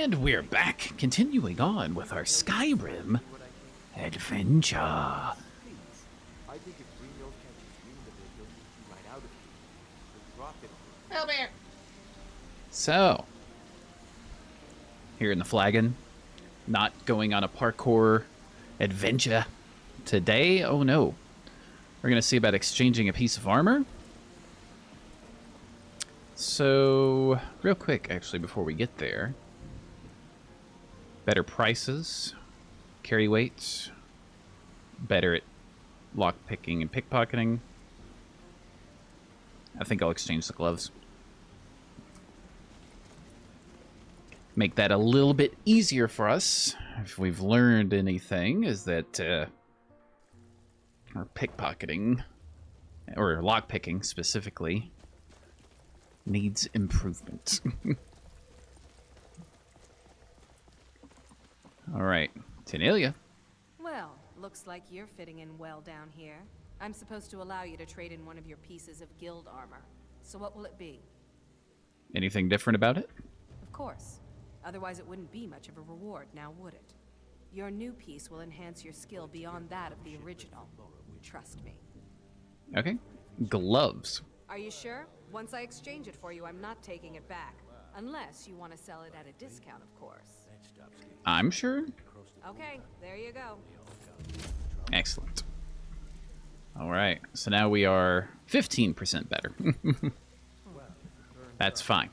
And we're back, continuing on with our Skyrim adventure. So, here in the Flagon, not going on a parkour adventure today. Oh no. We're going to see about exchanging a piece of armor. So, real quick, actually, before we get there. Better prices, carry weights, better at lockpicking and pickpocketing. I think I'll exchange the gloves. Make that a little bit easier for us. If we've learned anything, is that our pickpocketing, or lockpicking specifically, needs improvement. All right, Tenelia. Well, looks like you're fitting in well down here. I'm supposed to allow you to trade in one of your pieces of guild armor. So what will it be? Anything different about it? Of course. Otherwise it wouldn't be much of a reward, now would it? Your new piece will enhance your skill beyond that of the original. Trust me. Okay. Gloves. Are you sure? Once I exchange it for you, I'm not taking it back. Unless you want to sell it at a discount, of course. I'm sure. Okay, there you go. Excellent. All right, so now we are 15% better. That's fine.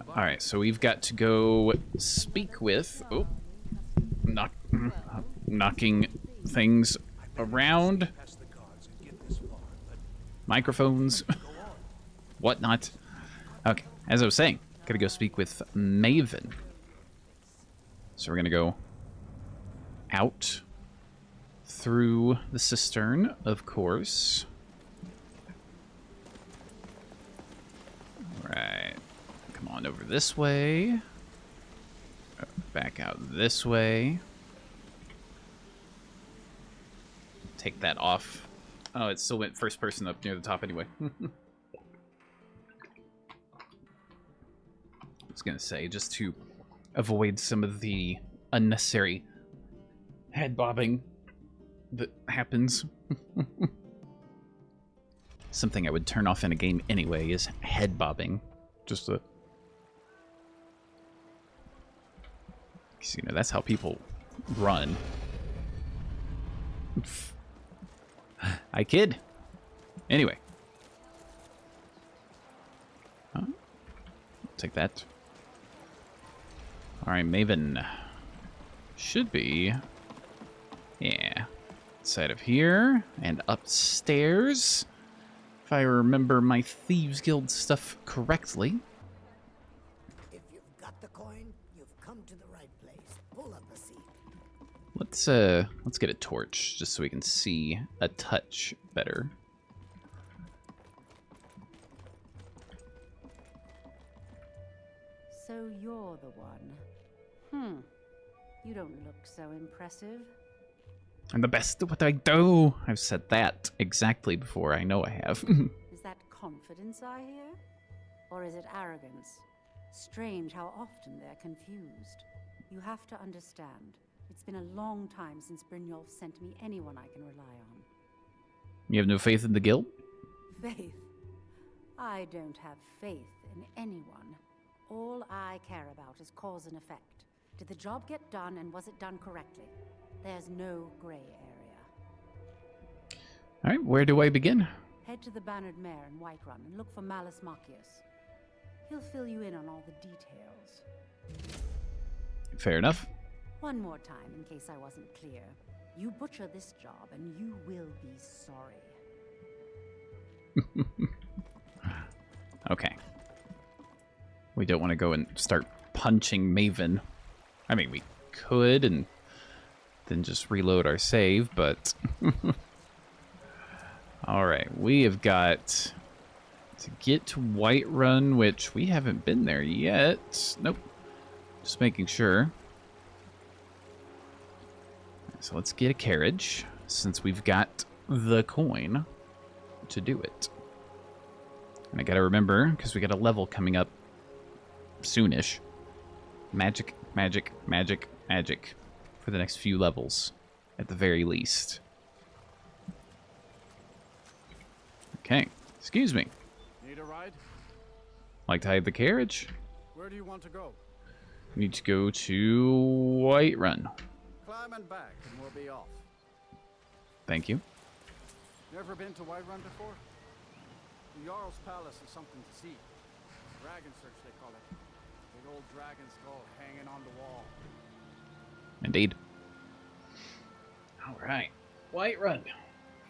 All right, so we've got to go speak with... Oh, knocking things around. Microphones. Whatnot. Okay, as I was saying, gotta go speak with Maven. So we're gonna go out through the cistern, of course. Alright. Come on over this way. Back out this way. Take that off. Oh, it still went first person up near the top anyway. I was gonna say, just to avoid some of the unnecessary head bobbing that happens. Something I would turn off in a game anyway is head bobbing. Just a... You know, that's how people run. I kid. Anyway. Huh? Take that. Alright, Maven. Should be... Yeah. Inside of here. And upstairs. If I remember my Thieves Guild stuff correctly. If you've got the coin, you've come to the right place. Pull up a seat. Let's get a torch, just so we can see a touch better. So you're the one. You don't look so impressive. I'm the best at what I do. I've said that exactly before. I know I have. Is that confidence I hear? Or is it arrogance? Strange how often they're confused. You have to understand. It's been a long time since Brynjolf sent me anyone I can rely on. You have no faith in the guild? Faith? I don't have faith in anyone. All I care about is cause and effect. Did the job get done, and was it done correctly? There's no gray area. Alright, where do I begin? Head to the Bannered Mare in Whiterun and look for Malus Macius. He'll fill you in on all the details. Fair enough. One more time, in case I wasn't clear. You butcher this job, and you will be sorry. Okay. We don't want to go and start punching Maven. I mean, we could, and then just reload our save, but... Alright, we have got to get to Whiterun, which we haven't been there yet. Nope. Just making sure. So let's get a carriage, since we've got the coin to do it. And I gotta remember, because we got a level coming up soonish. magic, magic, magic, magic for the next few levels, at the very least. Okay, excuse me. Need a ride? Like to hide the carriage? Where do you want to go? Need to go to Whiterun. Climb and back, and we'll be off. Thank you. Never been to Whiterun before? The Jarl's Palace is something to see. Dragon Search, they call it. Big old dragon skull hanging on the wall. Indeed. All right, Whiterun.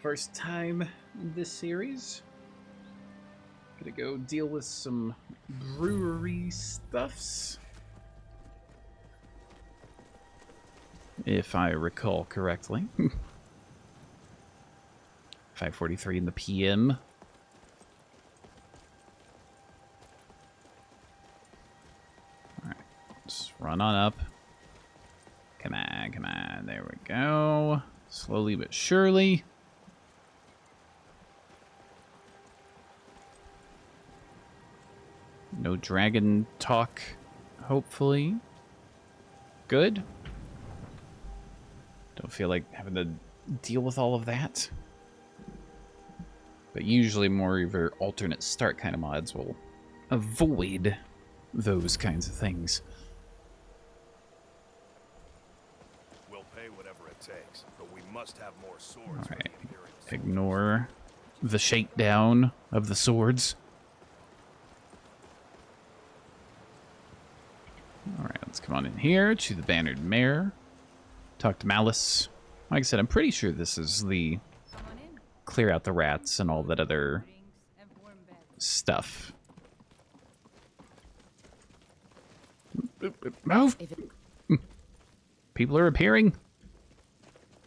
First time in this series. Gonna go deal with some brewery stuffs. If I recall correctly. 5:43 in the PM. Alright, let's run on up. Come on, come on. There we go. Slowly but surely. No dragon talk, hopefully. Good. Don't feel like having to deal with all of that. But usually more of your alternate start kind of mods will avoid those kinds of things. We'll pay whatever it takes, but we must have more swords. All for right. the Imperial soldiers. Ignore the shakedown of the swords. Alright, let's come on in here to the Bannered Mare. Talk to Malice. Like I said, I'm pretty sure this is the clear out the rats and all that other stuff. Move! People are appearing.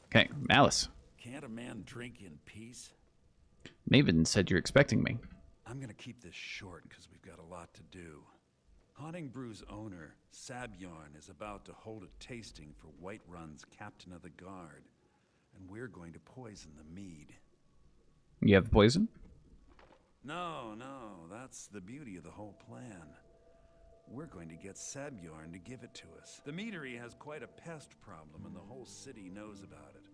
Okay, Malice. Can't a man drink in peace? Maven said you're expecting me. I'm gonna keep this short because we've got a lot to do. Haunting Brew's owner, Sabyarn, is about to hold a tasting for Whiterun's captain of the guard, and we're going to poison the mead. You have the poison? No, that's the beauty of the whole plan. We're going to get Sabyarn to give it to us. The meadery has quite a pest problem, and the whole city knows about it.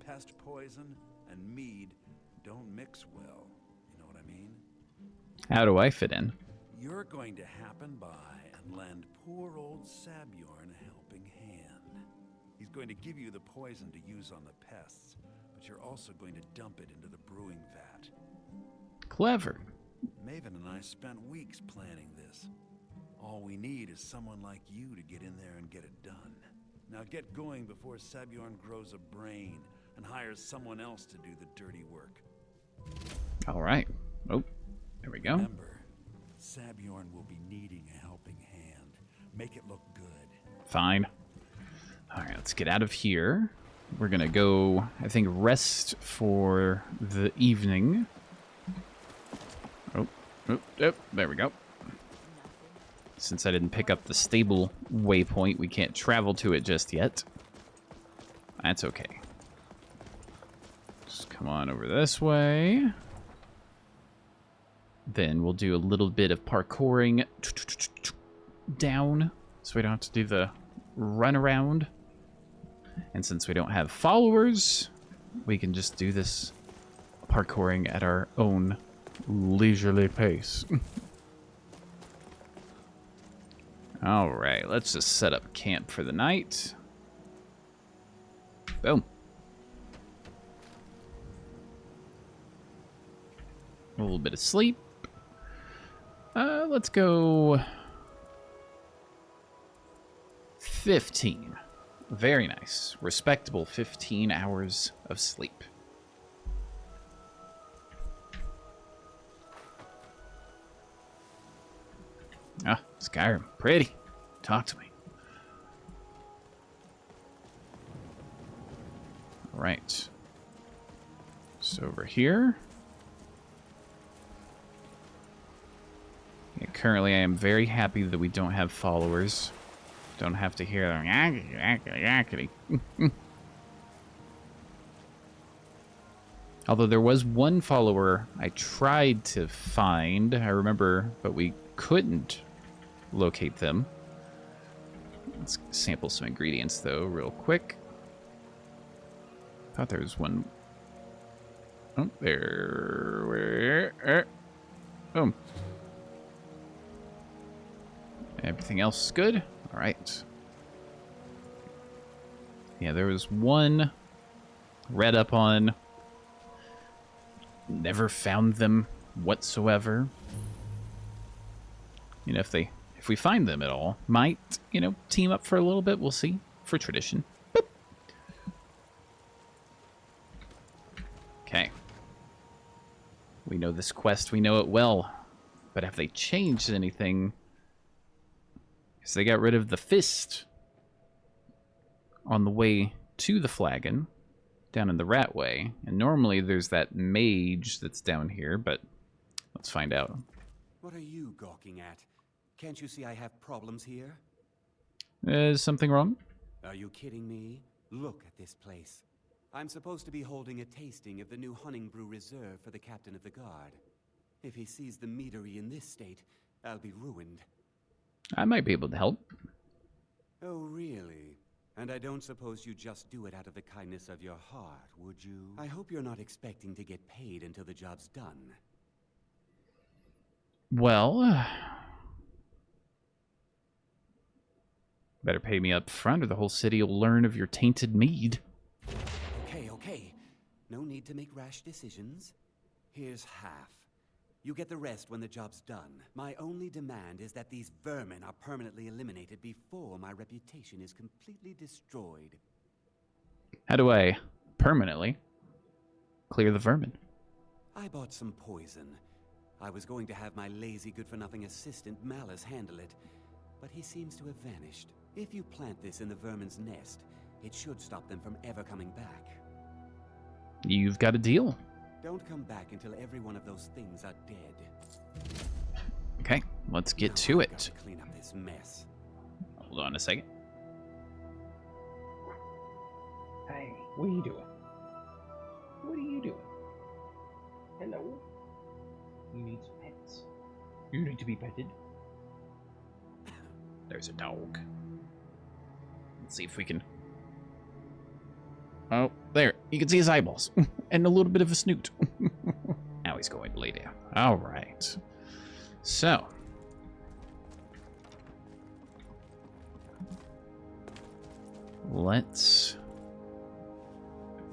Pest poison and mead don't mix well. You know what I mean? How do I fit in? You're going to happen by and lend poor old Sabyarn a helping hand. He's going to give you the poison to use on the pests, but you're also going to dump it into the brewing vat. Clever. Maven and I spent weeks planning this. All we need is someone like you to get in there and get it done. Now get going before Sabyarn grows a brain and hires someone else to do the dirty work. All right. Oh, there we go. Remember, Sabyarn will be needing a helping hand. Make it look good. Fine. All right, let's get out of here. We're going to go, I think, rest for the evening. Oh, there we go. Since I didn't pick up the stable waypoint, we can't travel to it just yet. That's okay. Just come on over this way. Then we'll do a little bit of parkouring down, so we don't have to do the run around. And since we don't have followers, we can just do this parkouring at our own leisurely pace. All right, let's just set up camp for the night. Boom. A little bit of sleep. Let's go 15. Very nice. Respectable 15 hours of sleep. Ah, Skyrim. Pretty. Talk to me. All right. So over here. Yeah, currently, I am very happy that we don't have followers. Don't have to hear them yakety. Although there was one follower I tried to find, I remember, but we couldn't locate them. Let's sample some ingredients, though, real quick. Thought there was one. Oh, there. Where? Boom. Everything else is good? All right. Yeah, there was one read up on. Never found them whatsoever. You know, if we find them at all, might, you know, team up for a little bit. We'll see. For tradition. Boop. Okay. We know this quest. We know it well. But have they changed anything? Because they got rid of the fist on the way to the flagon down in the rat way. And normally there's that mage that's down here, but let's find out. What are you gawking at? Can't you see I have problems here? Is something wrong? Are you kidding me? Look at this place. I'm supposed to be holding a tasting of the new Honningbrew Reserve for the captain of the guard. If he sees the meadery in this state, I'll be ruined. I might be able to help. Oh, really? And I don't suppose you just do it out of the kindness of your heart, would you? I hope you're not expecting to get paid until the job's done. Well, better pay me up front or the whole city will learn of your tainted mead. Okay. No need to make rash decisions. Here's half. You get the rest when the job's done. My only demand is that these vermin are permanently eliminated before my reputation is completely destroyed. How do I permanently clear the vermin? I bought some poison. I was going to have my lazy, good-for-nothing assistant Malice handle it, but he seems to have vanished. If you plant this in the vermin's nest, it should stop them from ever coming back. You've got a deal. Don't come back until every one of those things are dead. Okay, let's get Now to I've got it. to clean up this mess. Hold on a second. Hey, what are you doing? What are you doing? Hello? You need some pets. You need to be petted. There's a dog. Let's see if we can... Oh, there. You can see his eyeballs. And a little bit of a snoot. Now he's going to lay down. All right. So. Let's...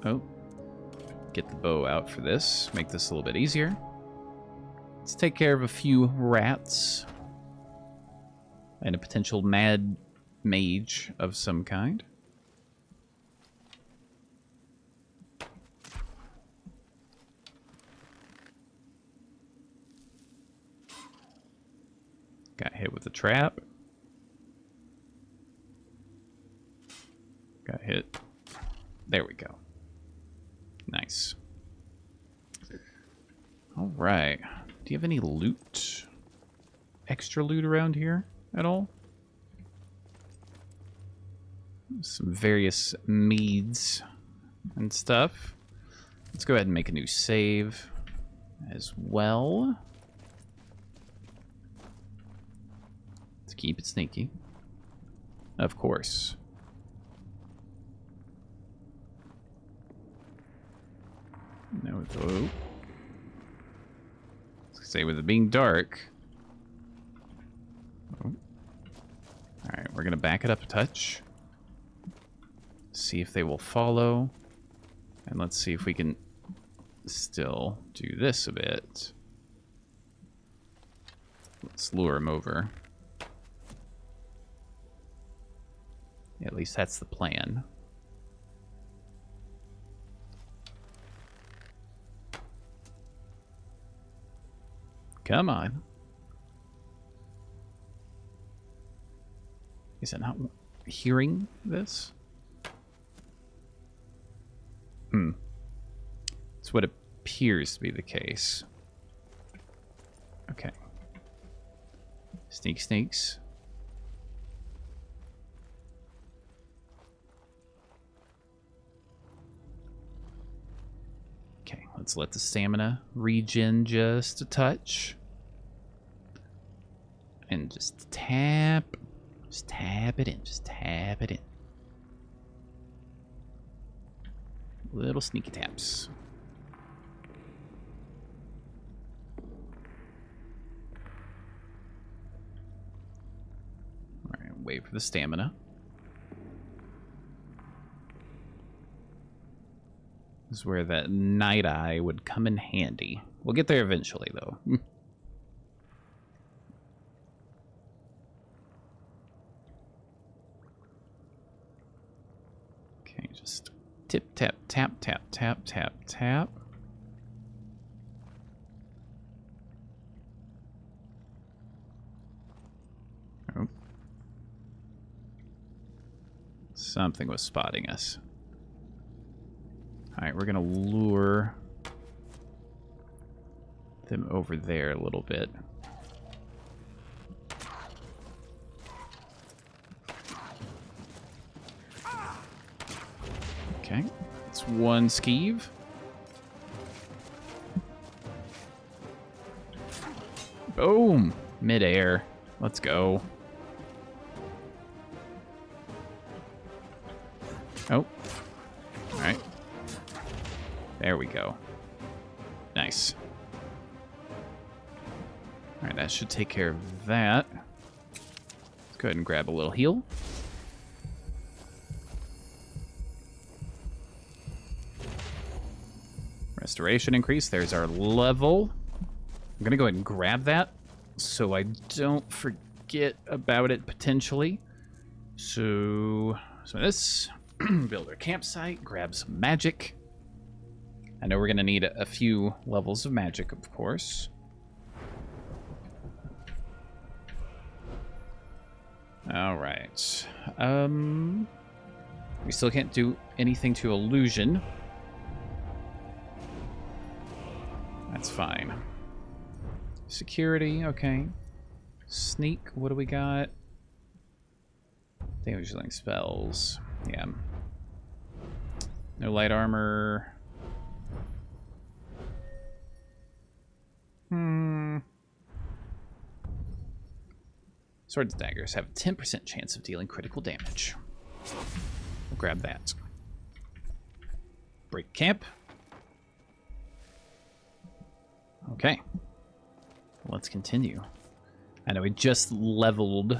Oh. Get the bow out for this. Make this a little bit easier. Let's take care of a few rats. And a potential mad mage of some kind. Got hit with a trap. Got hit. There we go. Nice. All right. Do you have any loot? Extra loot around here at all? Some various meads and stuff. Let's go ahead and make a new save as well. Let's keep it sneaky. Of course. No, oh. Say with it being dark. Oh. Alright, we're gonna back it up a touch. See if they will follow. And let's see if we can still do this a bit. Let's lure him over. At least that's the plan. Come on. Is it not hearing this? It's what appears to be the case. Okay. Sneaks. Okay, let's let the stamina regen just a touch. And just tap. Just tap it in. Just tap it in. Little sneaky taps. Alright, wait for the stamina. This is where that night eye would come in handy. We'll get there eventually, though. Okay, just tip, tap, tap, tap, tap, tap, tap. Oh. Something was spotting us. Alright, we're gonna lure them over there a little bit. Okay, it's one skeeve. Boom! Midair. Let's go. Oh. Alright. There we go. Nice. Alright, that should take care of that. Let's go ahead and grab a little heal. Restoration increase. There's our level. I'm going to go ahead and grab that so I don't forget about it potentially. So this. Build our campsite. Grab some magic. I know we're going to need a few levels of magic, of course. All right. We still can't do anything to illusion. That's fine. Security, okay. Sneak, what do we got? Damage dealing spells. Yeah. No light armor. Swords and daggers have a 10% chance of dealing critical damage. We'll grab that. Break camp. Okay. Let's continue. I know we just leveled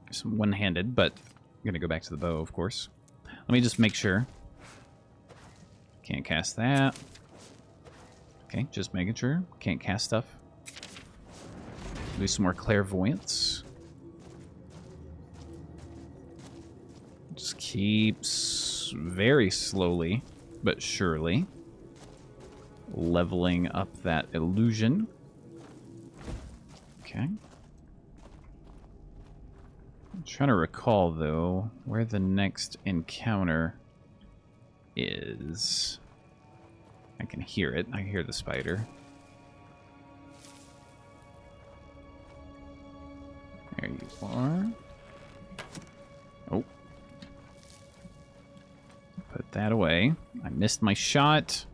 some one-handed, but I'm going to go back to the bow, of course. Let me just make sure. Can't cast that. Okay, just making sure. Can't cast stuff. Do some more clairvoyance. Just keeps very slowly, but surely leveling up that illusion. Okay. I'm trying to recall, though, where the next encounter is. I can hear it. I hear the spider. There you are. Oh. Put that away. I missed my shot.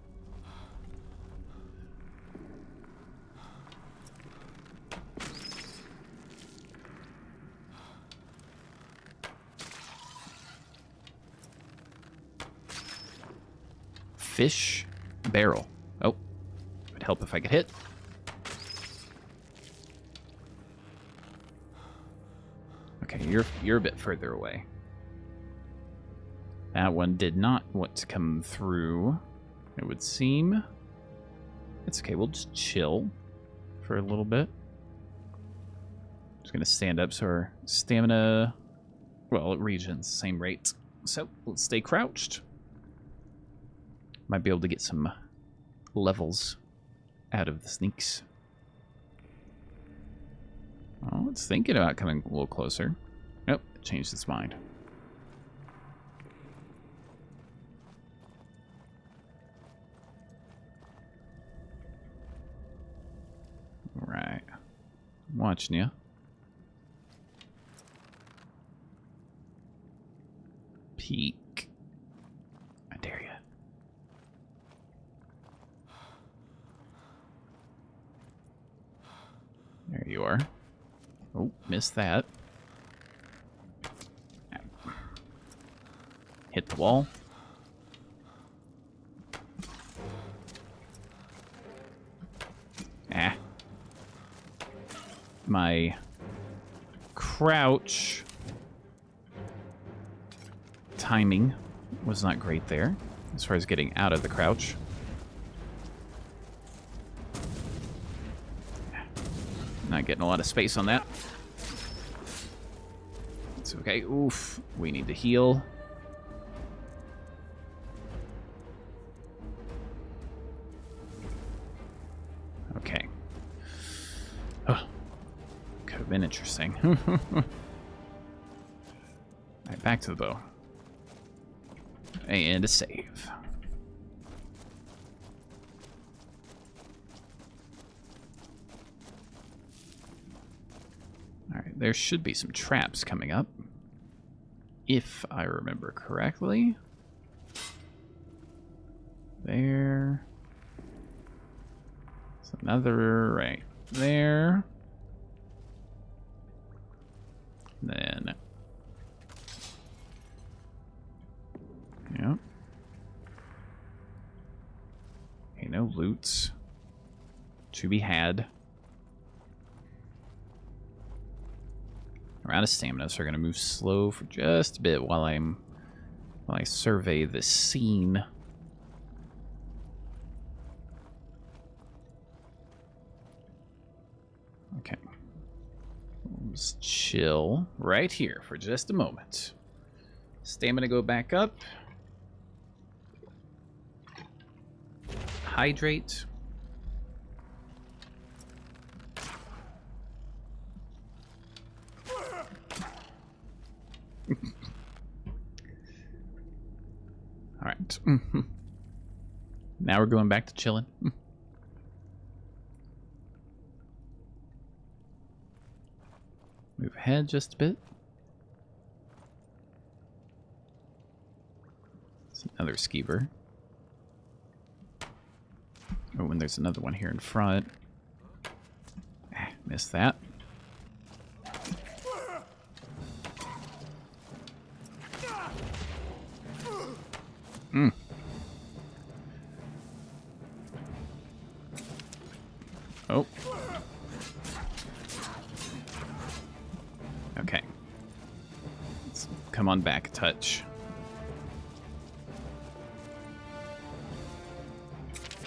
Fish barrel. Oh. Would help if I could hit. Okay, you're a bit further away. That one did not want to come through, it would seem. It's okay, we'll just chill for a little bit. Just gonna stand up so our stamina, well, it regens the same rate. So let's stay crouched. Might be able to get some levels out of the sneaks. Oh, it's thinking about coming a little closer. Nope, it changed its mind. Alright. I'm watching you. Peek. I dare you. There you are. Oh. missed that. Hit the wall. Ah. My crouch timing was not great there, as far as getting out of the crouch. Not getting a lot of space on that. It's okay. Oof. We need to heal. Okay. Oh. Could have been interesting. Alright, back to the bow. And a save. Alright, there should be some traps coming up. If I remember correctly. There. There's another right there. Then. Yep. Okay, no loots to be had. We're out of stamina, so we're gonna move slow for just a bit while I survey the scene. Okay. Let's chill right here for just a moment. Stamina go back up. Hydrate. All right. Now we're going back to chilling. Move ahead just a bit. It's another skeever. Oh, and there's another one here in front. Ah, missed that. Hmm. Oh. Okay. Let's come on back a touch.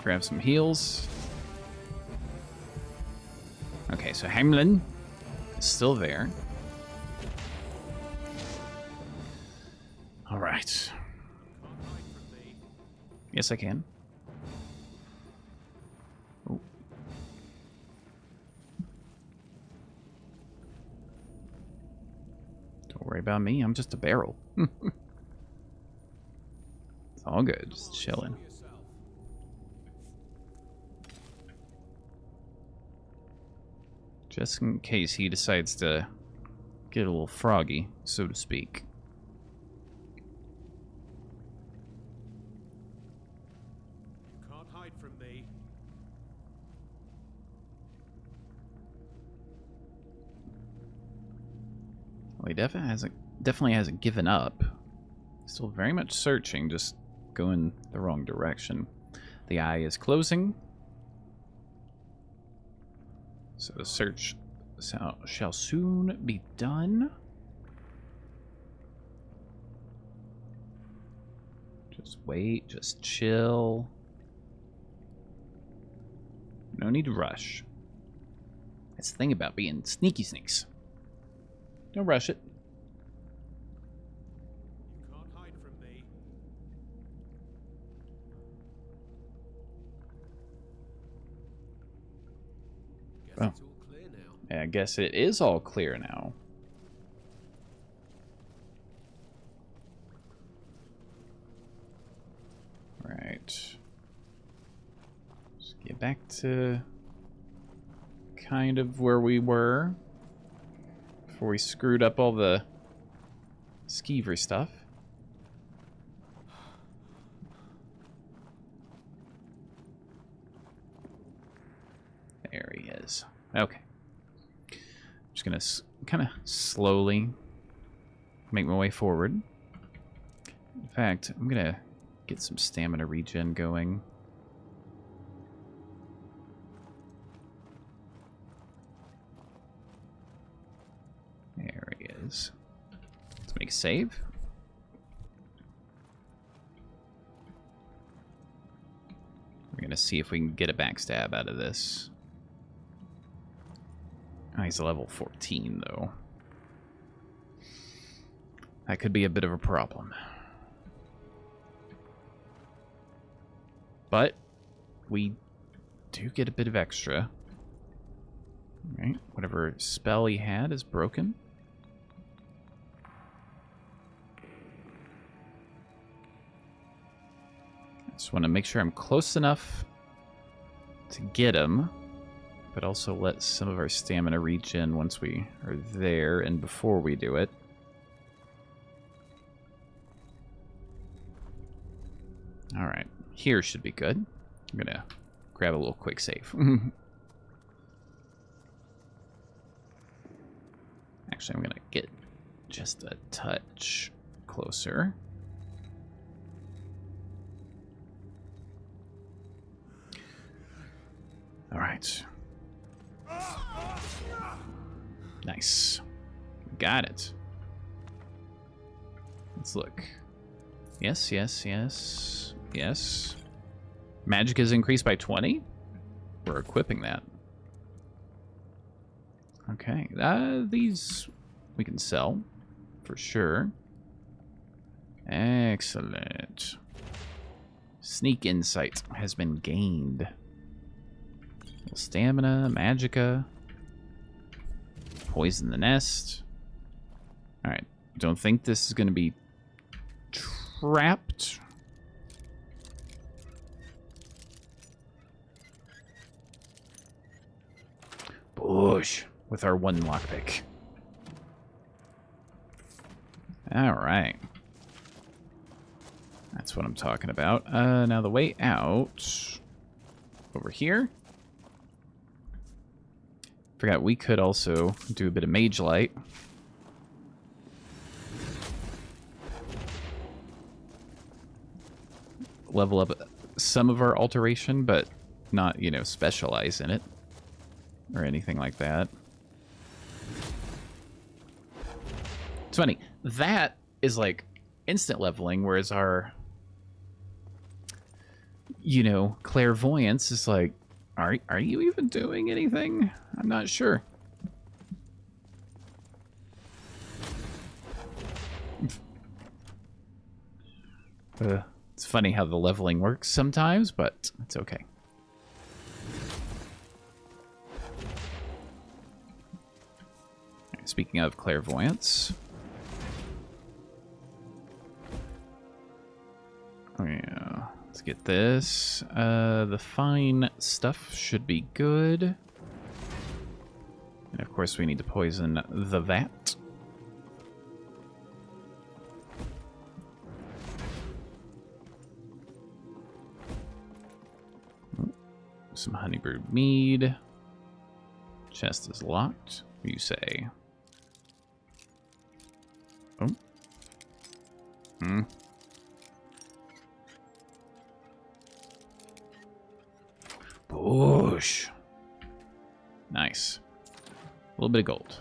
Grab some heals. Okay, so Heimlin is still there. All right. Yes, I can. Oh. Don't worry about me. I'm just a barrel. It's all good. Just chilling. Just in case he decides to get a little froggy, so to speak. Can't hide from me. Well, he definitely hasn't given up. Still very much searching, just going the wrong direction. The eye is closing. So the search shall soon be done. Just wait, just chill. No need to rush. That's the thing about being sneaky sneaks. Don't rush it. You can't hide from me. Guess it's all clear now. Yeah, I guess it is all clear now. Right. Let's get back to kind of where we were before we screwed up all the skeever stuff. There he is. Okay. Just gonna kind of slowly make my way forward. In fact, I'm gonna get some stamina regen going. There he is. Let's make a save. We're gonna see if we can get a backstab out of this. Oh, he's level 14, though. That could be a bit of a problem. But we do get a bit of extra. Alright, whatever spell he had is broken. I just want to make sure I'm close enough to get him, but also let some of our stamina regen once we are there and before we do it. Alright, here should be good. I'm gonna grab a little quick save. Actually, I'm gonna get just a touch closer. Alright. Nice. Got it. Let's look. Yes, yes, yes, yes. Magic is increased by 20? We're equipping that. Okay. These we can sell for sure. Excellent. Sneak insight has been gained. Stamina, magicka. Poison the nest. Alright. Don't think this is going to be trapped. Bush. With our one lockpick. Alright. That's what I'm talking about. Now the way out... over here. Forgot we could also do a bit of mage light. Level up some of our alteration, but not, you know, specialize in it. Or anything like that. It's funny. That is like instant leveling, whereas our, you know, clairvoyance is like, are you even doing anything? I'm not sure. It's funny how the leveling works sometimes, but it's okay. Speaking of clairvoyance. Oh yeah, let's get this. The fine stuff should be good. And of course we need to poison the vat. Some honeybrewed mead. Chest is locked. What do you say? Oh. Bush. Nice. A little bit of gold.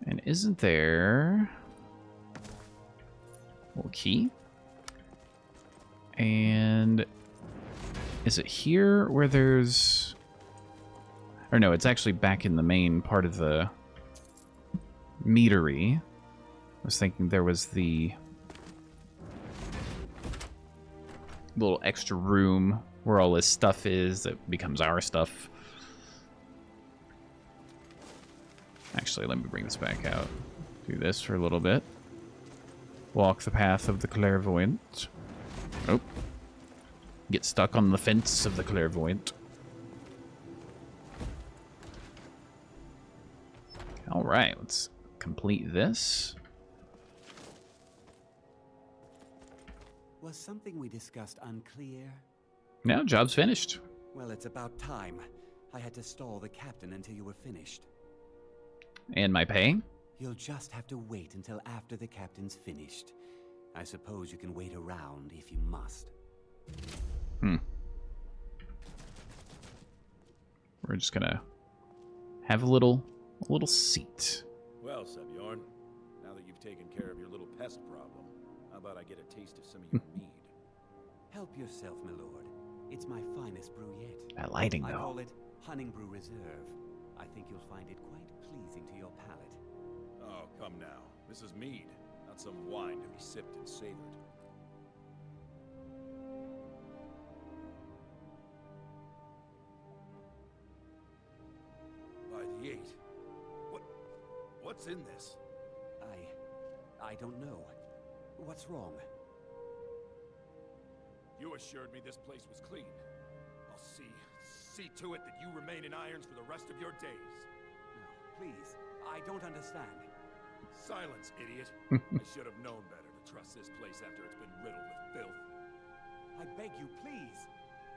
And isn't there a little key? And is it here where there's... Or no, it's actually back in the main part of the meadery. I was thinking there was the little extra room where all this stuff is that becomes our stuff. Actually, let me bring this back out. Do this for a little bit. Walk the path of the clairvoyant. Oh. Get stuck on the fence of the clairvoyant. Alright, let's complete this. Was something we discussed unclear? Now, job's finished. Well, it's about time. I had to stall the captain until you were finished. And my pay? You'll just have to wait until after the captain's finished. I suppose you can wait around if you must. We're just gonna have a little seat. Well, Sebjorn, now that you've taken care of your little pest problem, how about I get a taste of some of your mead? Help yourself, my lord. It's my finest brew yet. That lighting, I though. call it Hunting Brew Reserve. I think you'll find it quite pleasing to your palate. Oh, come now. This is mead, not some wine to be sipped and savored. By the 8. What's in this? I don't know. What's wrong? You assured me this place was clean. I'll see to it that you remain in irons for the rest of your days. No, please. I don't understand. Silence, idiot. I should have known better to trust this place after it's been riddled with filth. I beg you, please.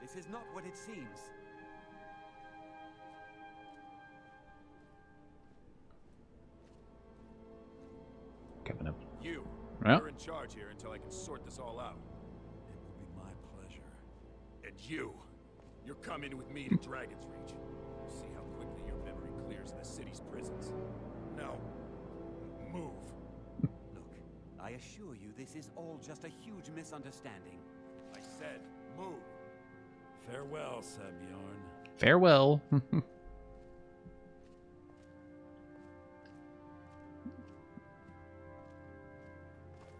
This is not what it seems. Coming up. You're in charge here until I can sort this all out. It will be my pleasure. And you're coming with me to Dragon's Reach. We'll see how quickly your memory clears in the city's prisons. Now, move. Look, I assure you this is all just a huge misunderstanding. I said, move. Farewell, Sebjorn. Farewell.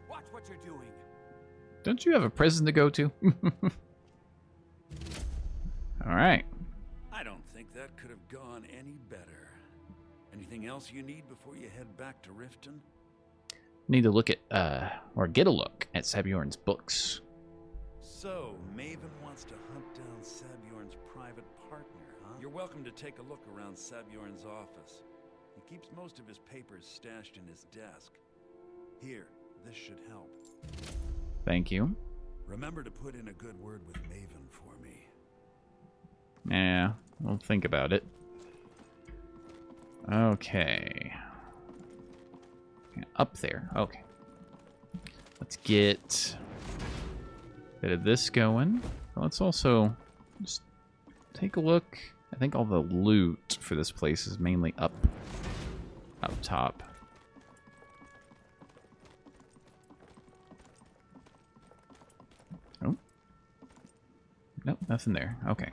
Watch what you're doing. Don't you have a prison to go to? All right. I don't think that could have gone any better. Anything else you need before you head back to Riften? Need to look at, or get a look at Sebjorn's books. So, Maven wants to hunt down Sebjorn's private partner, huh? You're welcome to take a look around Sebjorn's office. He keeps most of his papers stashed in his desk. Here, this should help. Thank you. Remember to put in a good word with Maven for me. Yeah, we'll think about it. Okay. Yeah, up there. Okay. Let's get a bit of this going. Let's also just take a look. I think all the loot for this place is mainly up top. Oh. Nope, nothing there. Okay.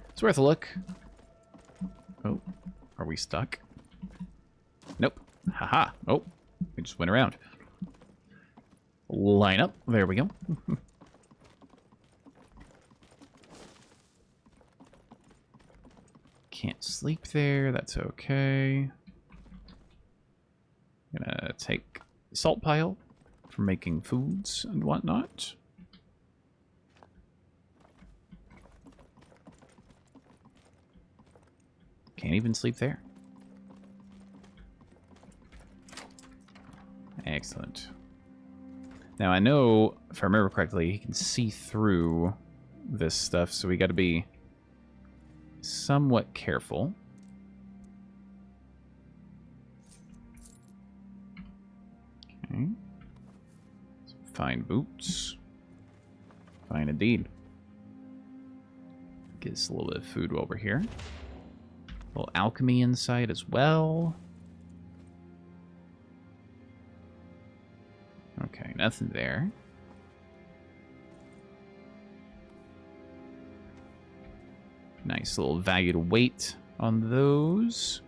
It's worth a look. Oh, are we stuck? Nope. Haha. Oh, we just went around. Line up. There we go. Can't sleep there. That's okay. Gonna take salt pile for making foods and whatnot. Can't even sleep there. Excellent. Now I know, if I remember correctly, he can see through this stuff, so we got to be somewhat careful. Okay. Fine boots. Fine indeed. Get us a little bit of food while we're here. A little alchemy inside as well. Okay, nothing there. Nice little value to weight on those.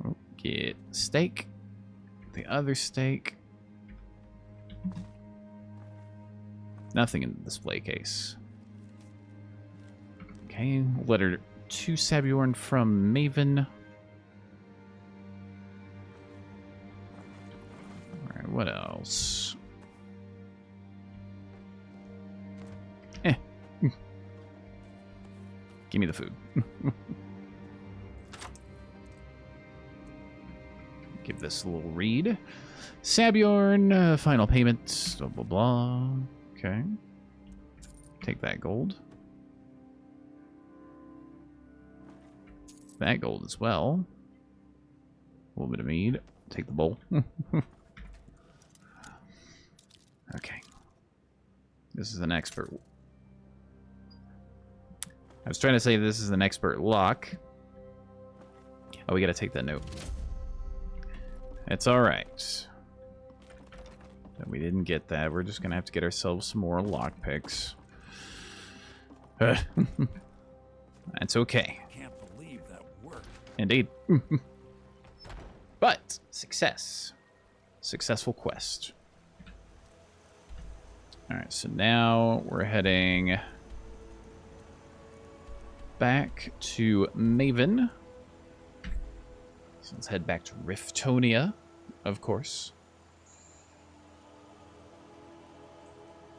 Oh, get steak. The other steak. Nothing in the display case. Okay, letter to Sebjorn from Maven. Alright, what else? Give me the food. Give this a little read. Sebjorn, final payment, blah, blah, blah. Okay. Take that gold. that gold as well. A little bit of mead. Take the bowl. Okay. This is an expert. I was trying to say this is an expert lock. Oh, we gotta take that note. It's alright. We didn't get that. We're just gonna have to get ourselves some more lockpicks. That's okay. I can't believe that worked. Indeed. But, success. Successful quest. Alright, so now we're heading back to Maven. So let's head back to Riftonia, of course.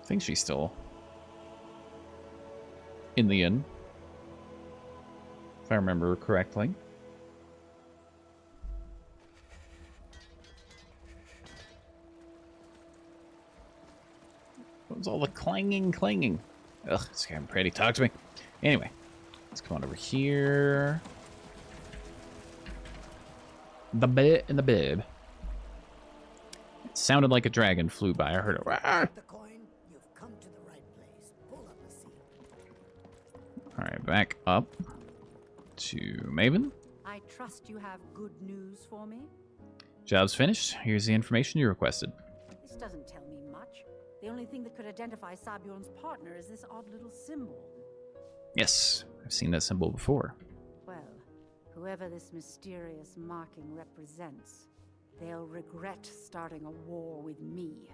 I think she's still in the inn, if I remember correctly. What was all the clanging? Ugh, it's kind of pretty. Talk to me. Anyway, let's come on over here. The bit and the bib. It sounded like a dragon flew by. I heard it. Rawr! The coin, you've come to the right place. Pull up a seat. All right, back up to Maven. I trust you have good news for me? Job's finished. Here's the information you requested. This doesn't tell me much. The only thing that could identify Sabjorn's partner is this odd little symbol. Yes, I've seen that symbol before. Well, whoever this mysterious marking represents, they'll regret starting a war with me.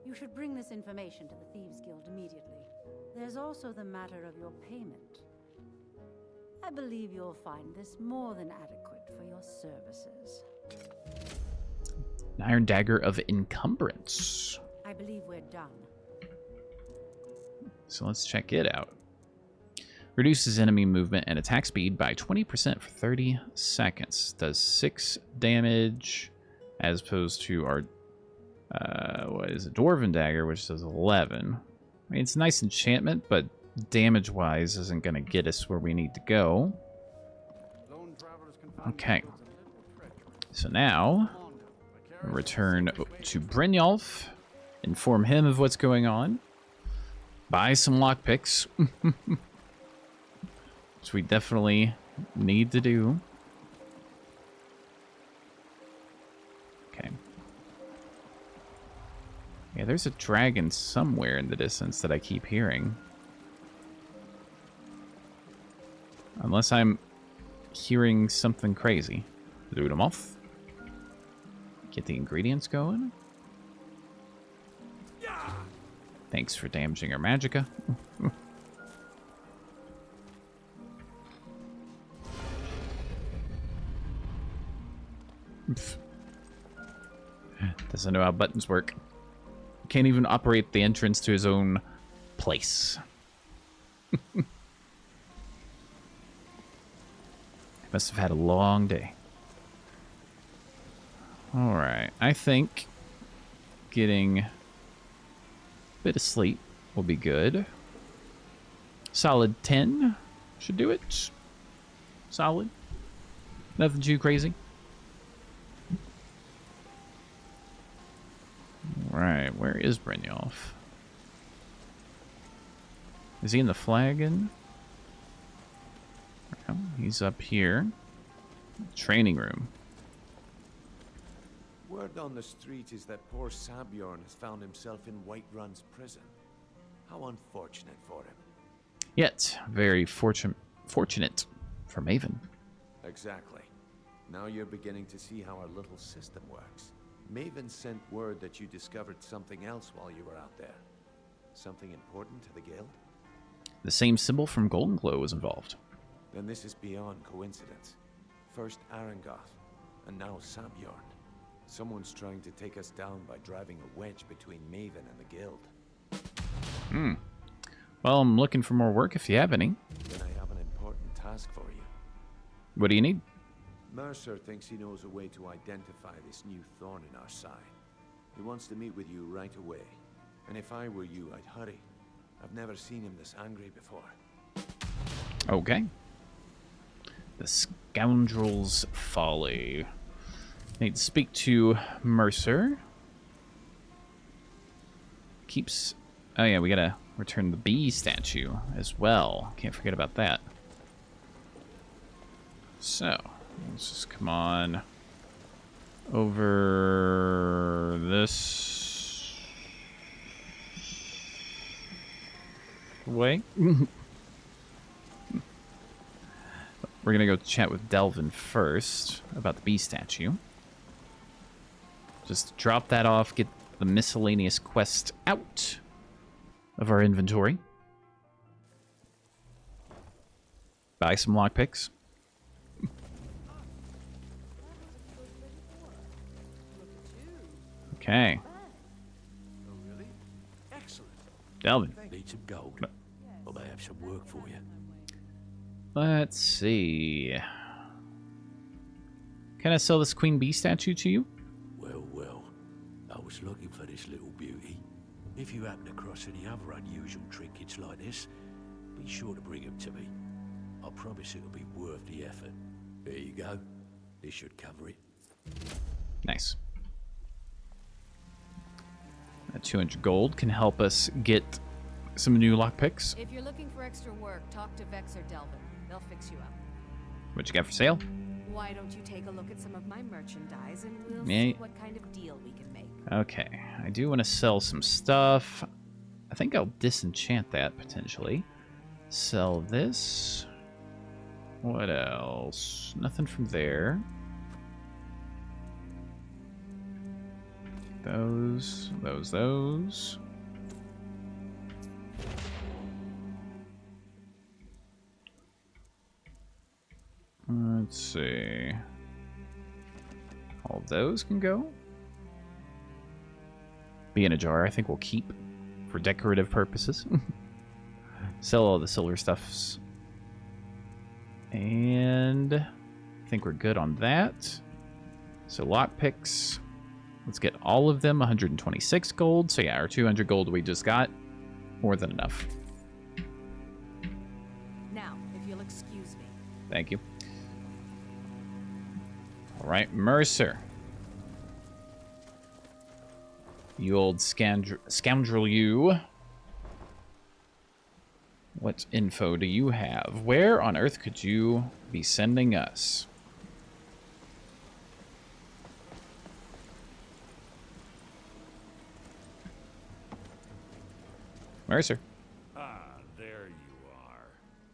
You should bring this information to the Thieves Guild immediately. There's also the matter of your payment. I believe you'll find this more than adequate for your services. An Iron Dagger of Encumbrance. I believe we're done. So let's check it out. Reduces enemy movement and attack speed by 20% for 30 seconds. Does 6 damage as opposed to our, what is it, Dwarven Dagger, which does 11. I mean, it's a nice enchantment, but damage-wise isn't going to get us where we need to go. Okay. So now, return to Brynjolf, inform him of what's going on, buy some lockpicks, which we definitely need to do. Okay. Yeah, there's a dragon somewhere in the distance that I keep hearing. Unless I'm hearing something crazy. Loot them off. Get the ingredients going. Thanks for damaging our magicka. Doesn't know how buttons work. Can't even operate the entrance to his own place. Must have had a long day. Alright, I think getting a bit of sleep will be good. Solid 10 should do it. Solid. Nothing too crazy. Alright, where is Brynjolf? Is he in the flagon? Oh, he's up here. Training room. Word on the street is that poor Sabjorn has found himself in Whiterun's prison. How unfortunate for him. Yet, very fortunate for Maven. Exactly. Now you're beginning to see how our little system works. Maven sent word that you discovered something else while you were out there. Something important to the guild? The same symbol from Golden Glow was involved. Then this is beyond coincidence. First Arangoth, and now Sabjorn. Someone's trying to take us down by driving a wedge between Maven and the guild. Well, I'm looking for more work if you have any. Then I have an important task for you. What do you need? Mercer thinks he knows a way to identify this new thorn in our side. He wants to meet with you right away. And if I were you, I'd hurry. I've never seen him this angry before. Okay. The Scoundrel's Folly. Need to speak to Mercer. Keeps... Oh yeah, we gotta return the bee statue as well. Can't forget about that. So, let's just come on over this way. We're gonna go chat with Delvin first about the bee statue. Just drop that off, get the miscellaneous quest out of our inventory. Buy some lockpicks. Okay. Oh, really? Excellent. Delvin. Need some gold. I may have some work for you. Let's see. Can I sell this queen bee statue to you? Well. I was looking for this little beauty. If you happen across any other unusual trinkets like this, be sure to bring them to me. I promise it'll be worth the effort. There you go. This should cover it. Nice. That 200 gold can help us get some new lockpicks. If you're looking for extra work, talk to Vex or Delvin. They'll fix you up. What you got for sale? Why don't you take a look at some of my merchandise and we'll Yeah. see what kind of deal we can make. Okay, I do want to sell some stuff. I think I'll disenchant that potentially. Sell this. What else? Nothing from there. Those. Let's see. All those can go. Be in a jar, I think we'll keep for decorative purposes. Sell all the silver stuffs. And I think we're good on that. So lockpicks. Let's get all of them, 126 gold. So yeah, our 200 gold we just got, more than enough. Now, if you'll excuse me. Thank you. All right, Mercer. You old scoundrel, you. What info do you have? Where on earth could you be sending us? Mercer. Ah, there you are.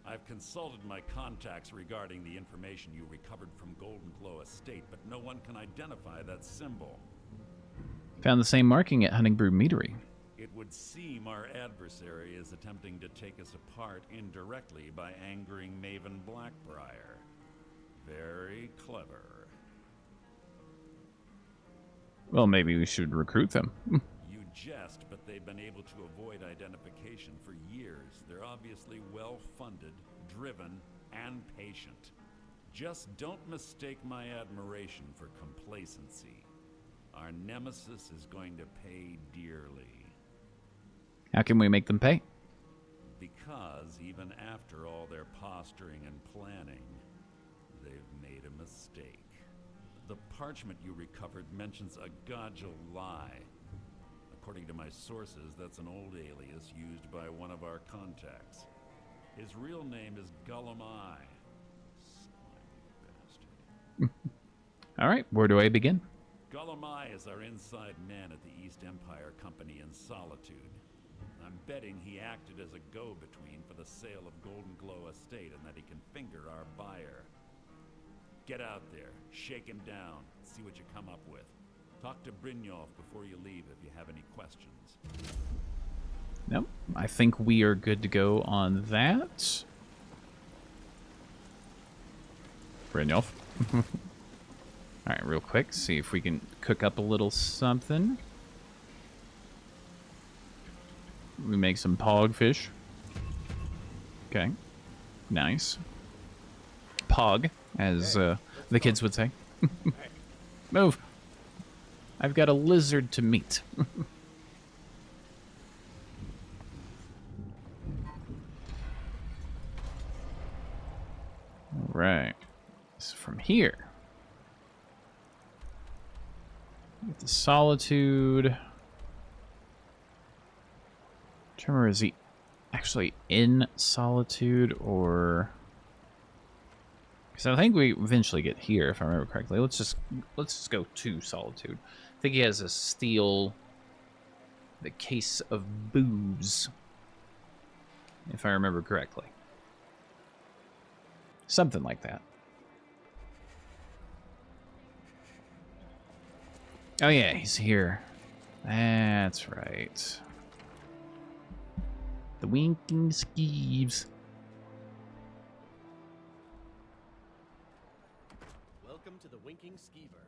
I've consulted my contacts regarding the information you recovered from Golden Glow Estate, but no one can identify that symbol. Found the same marking at Huntingbrew Meadery. It would seem our adversary is attempting to take us apart indirectly by angering Maven Blackbriar. Very clever. Well, maybe we should recruit them. You jest, but they've been able to avoid identification for years. They're obviously well-funded, driven, and patient. Just don't mistake my admiration for complacency. Our nemesis is going to pay dearly. How can we make them pay? Because even after all their posturing and planning, they've made a mistake. The parchment you recovered mentions a Godjal lie. According to my sources, that's an old alias used by one of our contacts. His real name is Gullum-Eye. Slimy bastard. All right, where do I begin? Gullum-Eye is our inside man at the East Empire Company in Solitude. I'm betting he acted as a go-between for the sale of Golden Glow Estate and that he can finger our buyer. Get out there, shake him down, see what you come up with. Talk to Brynjolf before you leave if you have any questions. Nope, I think we are good to go on that. Brynjolf. All right, real quick, see if we can cook up a little something. We make some pogfish. Okay, nice. Pog, as the kids would say. Move. I've got a lizard to meet. All right. So from here, get the Solitude. Tremor, is he actually in Solitude, or? Because I think we eventually get here, if I remember correctly. Let's just go to Solitude. I think he has a steal the case of booze, if I remember correctly. Something like that. Oh yeah, he's here. That's right. The winking skeeves. Welcome to the Winking Skeever.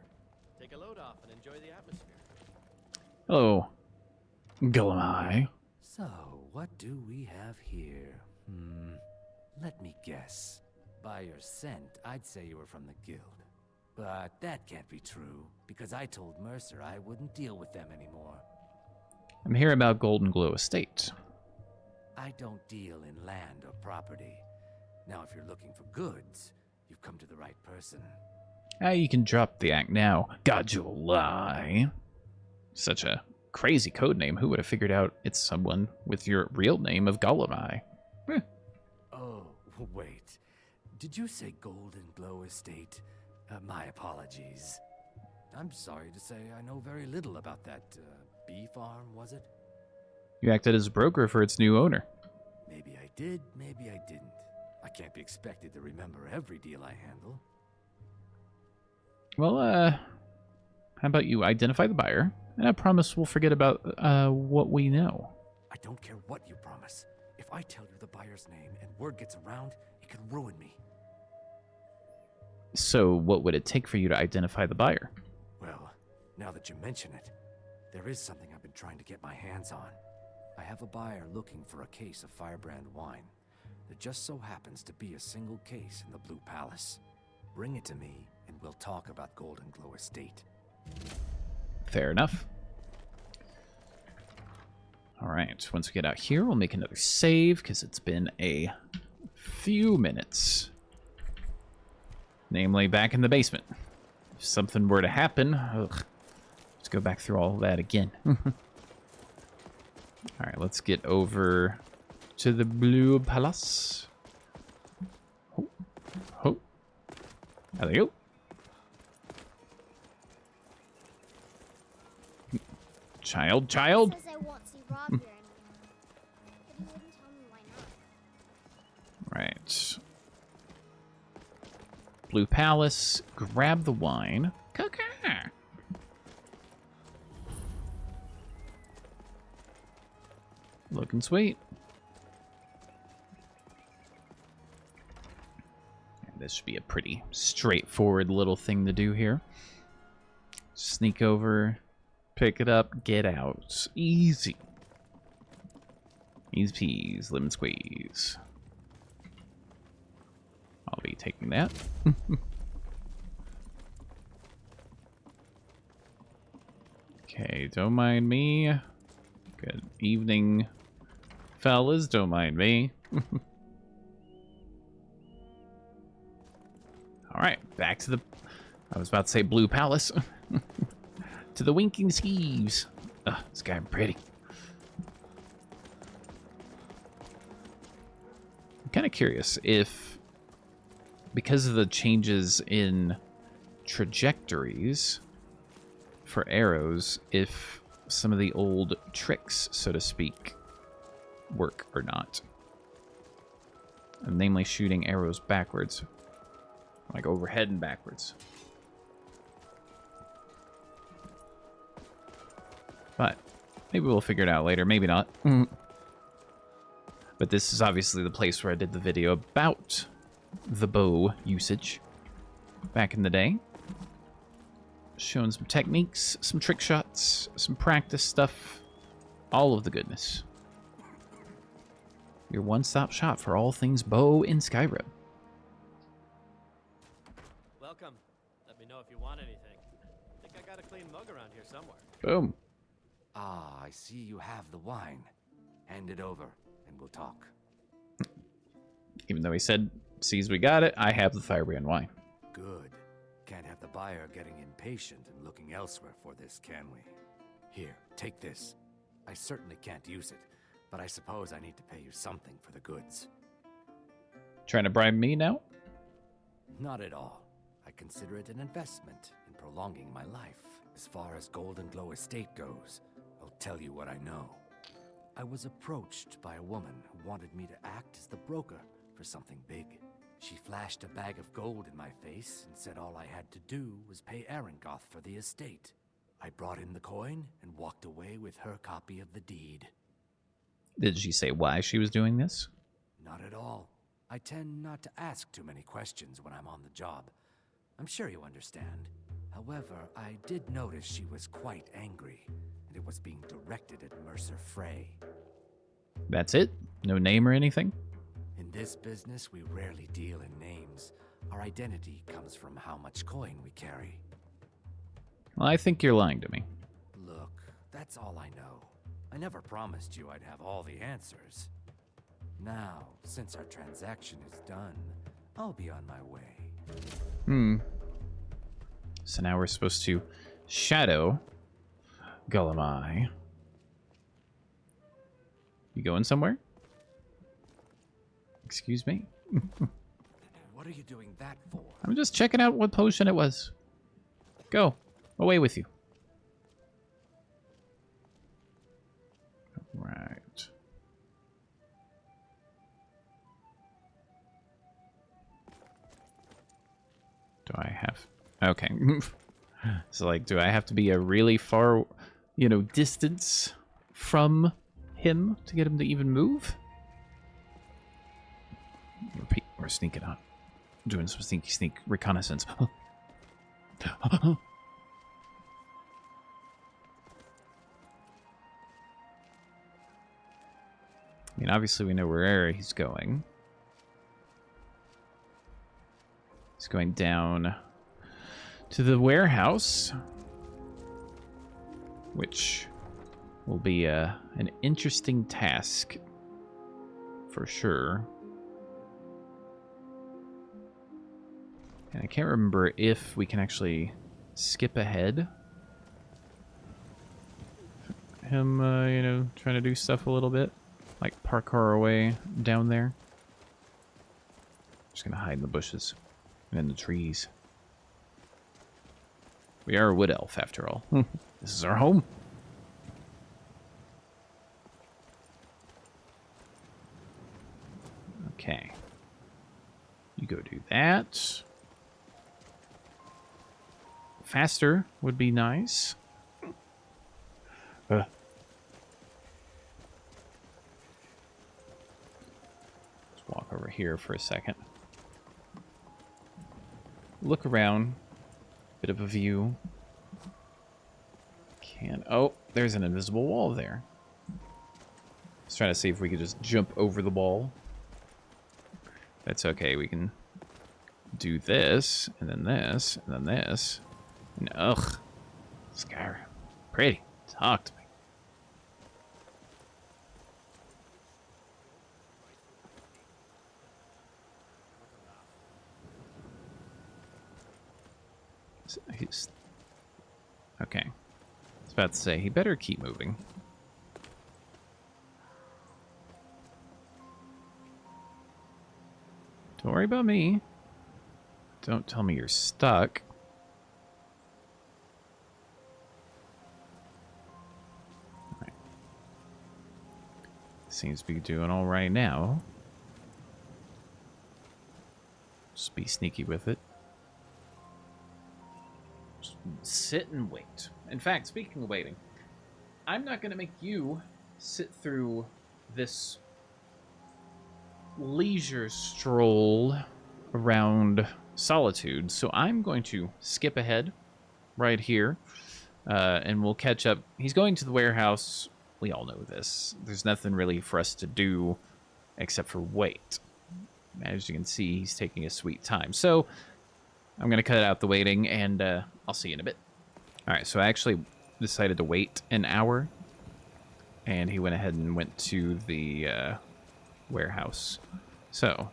Take a load off and enjoy the atmosphere. Hello, Gullumai. So, what do we have here? Let me guess. By your scent, I'd say you were from the guild. But that can't be true, because I told Mercer I wouldn't deal with them anymore. I'm here about Golden Glow Estate. I don't deal in land or property. Now, if you're looking for goods, you've come to the right person. You can drop the act now. God, you'll lie. Such a crazy code name. Who would have figured out it's someone with your real name of Gullumai? Oh, wait. Did you say Golden Glow Estate? My apologies. I'm sorry to say I know very little about that bee farm, was it? You acted as a broker for its new owner. Maybe I did, maybe I didn't. I can't be expected to remember every deal I handle. Well, how about you identify the buyer, and I promise we'll forget about what we know. I don't care what you promise. If I tell you the buyer's name and word gets around, it could ruin me. So what would it take for you to identify the buyer? Well, now that you mention it, there is something I've been trying to get my hands on. I have a buyer looking for a case of firebrand wine. There just so happens to be a single case in the Blue Palace. Bring it to me, and we'll talk about Golden Glow Estate. Fair enough. Alright, once we get out here, we'll make another save, because it's been a few minutes. Namely, back in the basement. If something were to happen, let's go back through all of that again. Alright, let's get over to the Blue Palace. Oh, oh. There we go. Child. Says I won't see Rob here anymore. But he wouldn't tell me why not. Right. Blue Palace. Grab the wine. Caca. Looking sweet. And this should be a pretty straightforward little thing to do here. Sneak over, pick it up, get out. Easy. Easy peas, lemon squeeze. I'll be taking that. Okay, don't mind me. Good evening, fellas. Don't mind me. Alright, back to the... I was about to say Blue Palace. To the Winking Skeeves. Ugh, this guy pretty. I'm kind of curious if, because of the changes in trajectories for arrows, if some of the old tricks, so to speak, work or not. Namely, shooting arrows backwards. Like overhead and backwards. But maybe we'll figure it out later. Maybe not. But this is obviously the place where I did the video about the bow usage back in the day. Showing some techniques, some trick shots, some practice stuff. All of the goodness. Your one-stop shop for all things bow in Skyrim. Welcome. Let me know if you want anything. I think I got a clean mug around here somewhere. Boom. Ah, I see you have the wine. Hand it over, and we'll talk. Even though he said, sees we got it, I have the firebrand wine. Good. Can't have the buyer getting impatient and looking elsewhere for this, can we? Here, take this. I certainly can't use it, but I suppose I need to pay you something for the goods. Trying to bribe me now? Not at all. I consider it an investment in prolonging my life. As far as Golden Glow Estate goes, I'll tell you what I know. I was approached by a woman who wanted me to act as the broker for something big. She flashed a bag of gold in my face and said all I had to do was pay Arangoth for the estate. I brought in the coin and walked away with her copy of the deed. Did she say why she was doing this? Not at all. I tend not to ask too many questions when I'm on the job. I'm sure you understand. However, I did notice she was quite angry, and it was being directed at Mercer Frey. That's it? No name or anything? In this business, we rarely deal in names. Our identity comes from how much coin we carry. Well, I think you're lying to me. Look, that's all I know. I never promised you I'd have all the answers. Now, since our transaction is done, I'll be on my way. So now we're supposed to shadow Gullumai. You going somewhere? Excuse me? What are you doing that for? I'm just checking out what potion it was. Go. Away with you. Right. Do I have... Okay. So, like, do I have to be a really far, distance from him to get him to even move? We're sneaking on. Doing some sneak reconnaissance. I mean, obviously we know where he's going. He's going down to the warehouse, which will be an interesting task for sure. And I can't remember if we can actually skip ahead. Him, trying to do stuff a little bit. Like park our way down there. Just gonna hide in the bushes and in the trees. We are a wood elf, after all. This is our home. Okay. You go do that. Faster would be nice. Let's walk over here for a second. Look around. Bit of a view. Oh, there's an invisible wall there. Let's try to see if we could just jump over the wall. That's okay. We can do this, and then this, and then this. And ugh. Skyrim. Pretty. Talk to me. He's... Okay. I was about to say, he better keep moving. Don't worry about me. Don't tell me you're stuck. Alright. Seems to be doing all right now. Just be sneaky with it. Just sit and wait. In fact, speaking of waiting, I'm not going to make you sit through this leisure stroll around Solitude, so I'm going to skip ahead right here, and we'll catch up. He's going to the warehouse. We all know this. There's nothing really for us to do except for wait. As you can see, he's taking a sweet time. So I'm going to cut out the waiting, and I'll see you in a bit. All right, so I actually decided to wait an hour, and he went ahead and went to the warehouse. So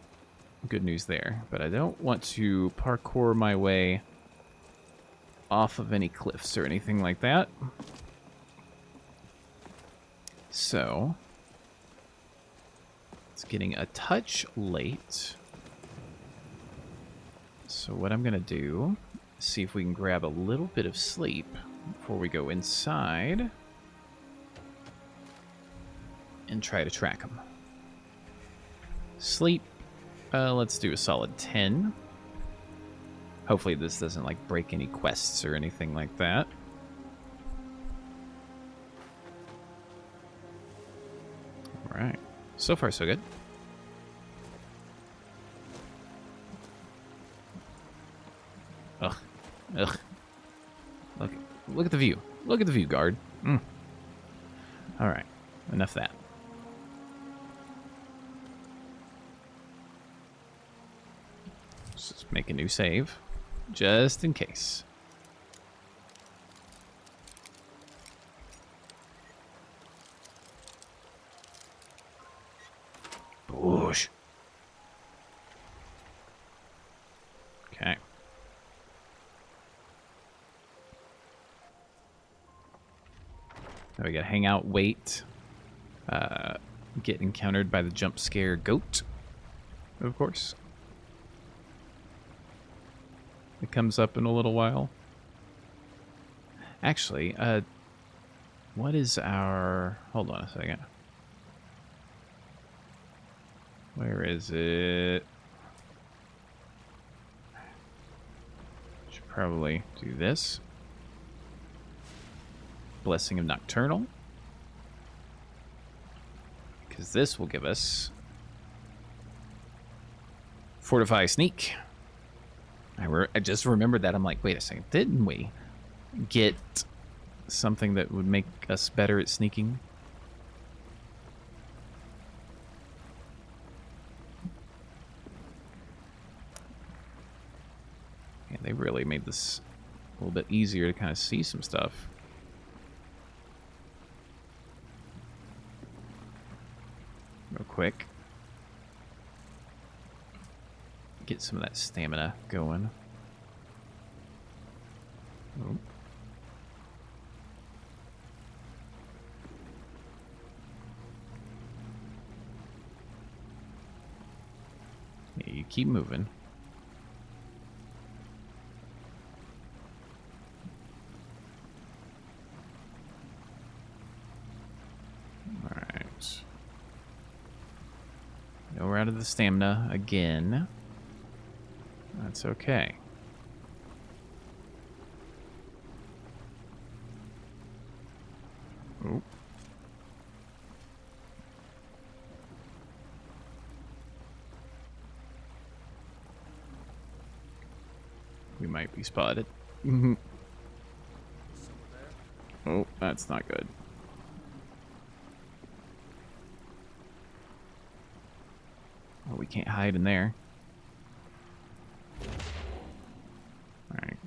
good news there. But I don't want to parkour my way off of any cliffs or anything like that. So, it's getting a touch late. So what I'm going to do is see if we can grab a little bit of sleep before we go inside and try to track them. Sleep, let's do a solid 10. Hopefully this doesn't like break any quests or anything like that. Alright, so far so good. Ugh. Ugh. Look at the view. Look at the view, guard. Alright. Enough of that. Let's just make a new save. Just in case. Push. Okay. Now we gotta hang out, wait. Get encountered by the jump scare goat, of course. It comes up in a little while. Actually, what is our... Hold on a second. Where is it? Should probably do this. Blessing of Nocturnal. Because this will give us Fortify Sneak. I just remembered that. I'm like, wait a second. Didn't we get something that would make us better at sneaking? Yeah, they really made this a little bit easier to kind of see some stuff. Real quick. Get some of that stamina going. Oh. Yeah, you keep moving. Alright. Now we're out of the stamina again. That's okay. Oh. We might be spotted. Oh, that's not good. Oh, we can't hide in there. Alright.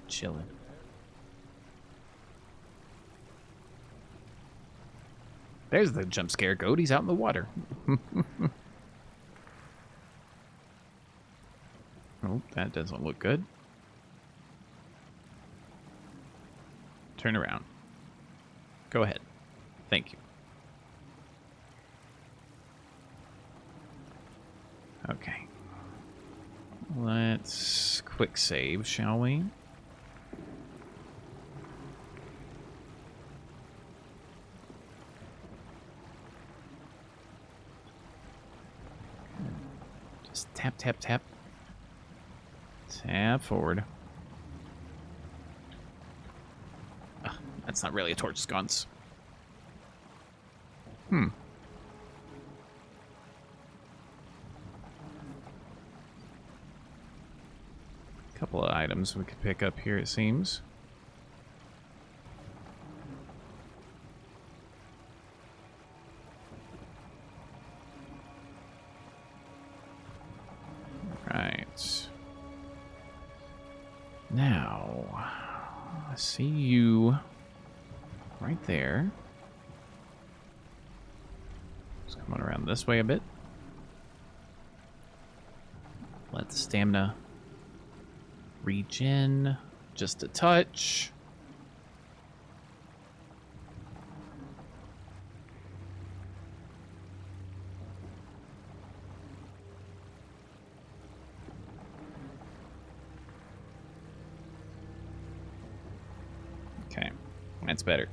Chilling. There's the jump scare goat. He's out in the water. Oh, that doesn't look good. Turn around. Go ahead. Thank you. Okay. Let's quick save, shall we? Just tap, tap, tap. Tap forward. Ugh, that's not really a torch sconce. Couple of items we could pick up here, it seems. Right. Now, I see you right there. Come this way a bit. Let the stamina regen just a touch. Okay, that's better.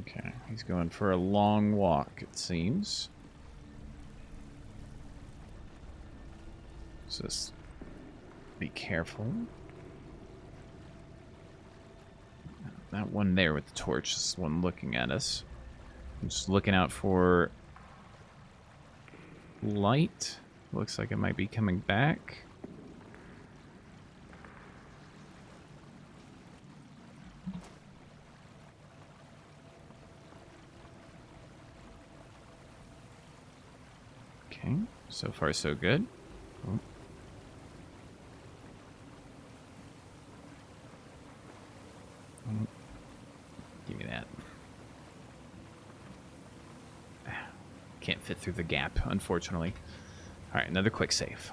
Okay, he's going for a long walk, it seems. Just be careful. That one there with the torch is the one looking at us. I'm just looking out for light. Looks like it might be coming back. Okay, so far so good. Oh. Oh. Give me that. Can't fit through the gap, unfortunately. Alright, another quick save.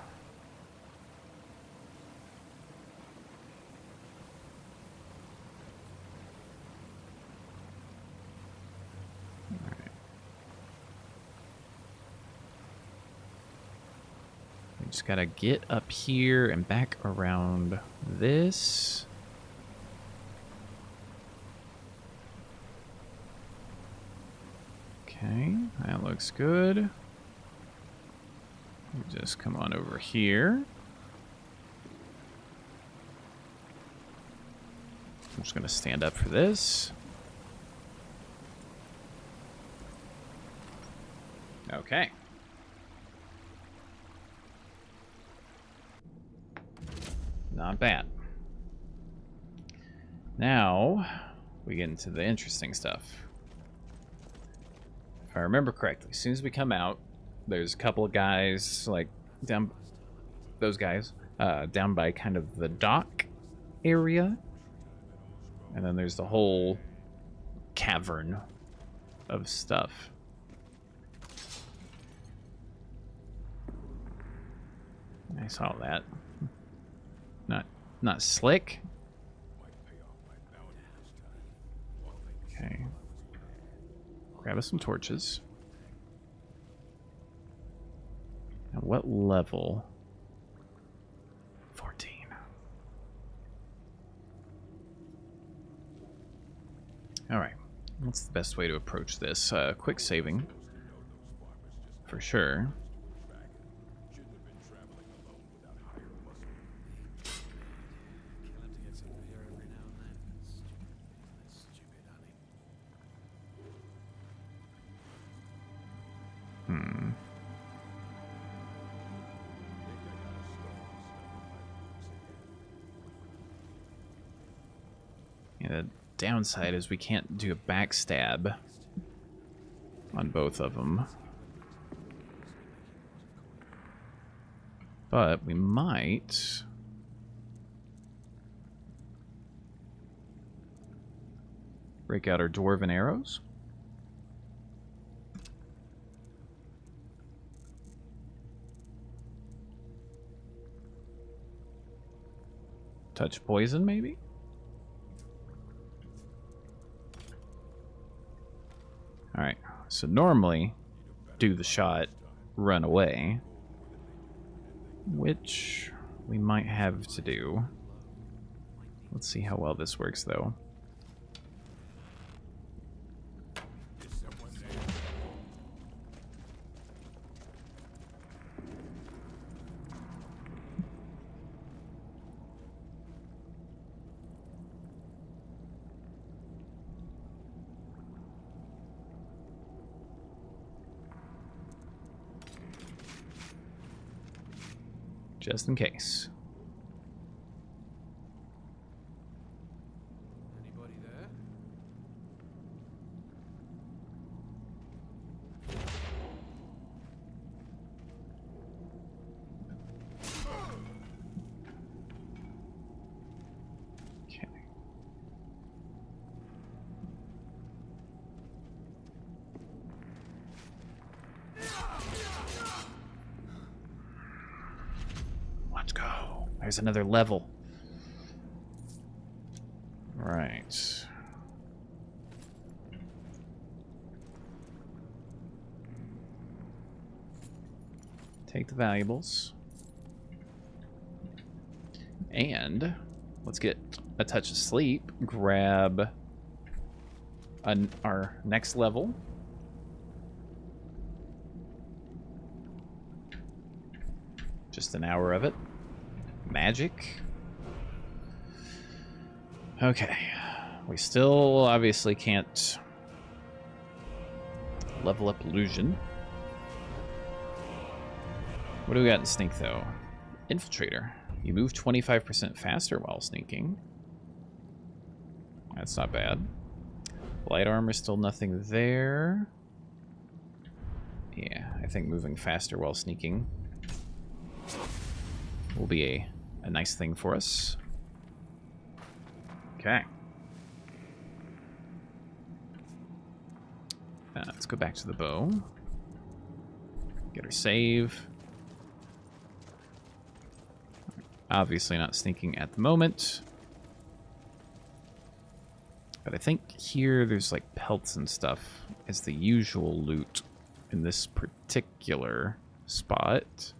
Just gotta get up here and back around this. Okay, that looks good. Just come on over here. I'm just gonna stand up for this. Okay. Not bad. Now, we get into the interesting stuff. If I remember correctly, as soon as we come out, there's a couple of guys, like, down... Those guys, down by kind of the dock area. And then there's the whole cavern of stuff. I saw that. Not slick. Okay. Grab us some torches. Now what level? 14. Alright. What's the best way to approach this? Quick saving. For sure. Yeah, the downside is we can't do a backstab on both of them. But we might... break out our dwarven arrows. Touch poison, maybe? Alright, so normally, do the shot, run away. Which we might have to do. Let's see how well this works, though. Just in case. Anybody there? There's another level. Right. Take the valuables. And let's get a touch of sleep. Grab our next level. Just an hour of it. Magic. Okay. We still obviously can't level up illusion. What do we got in sneak though? Infiltrator. You move 25% faster while sneaking. That's not bad. Light armor, still nothing there. Yeah, I think moving faster while sneaking will be a nice thing for us. Okay. Let's go back to the bow. Get her save. Obviously not sneaking at the moment. But I think here there's like pelts and stuff as the usual loot in this particular spot.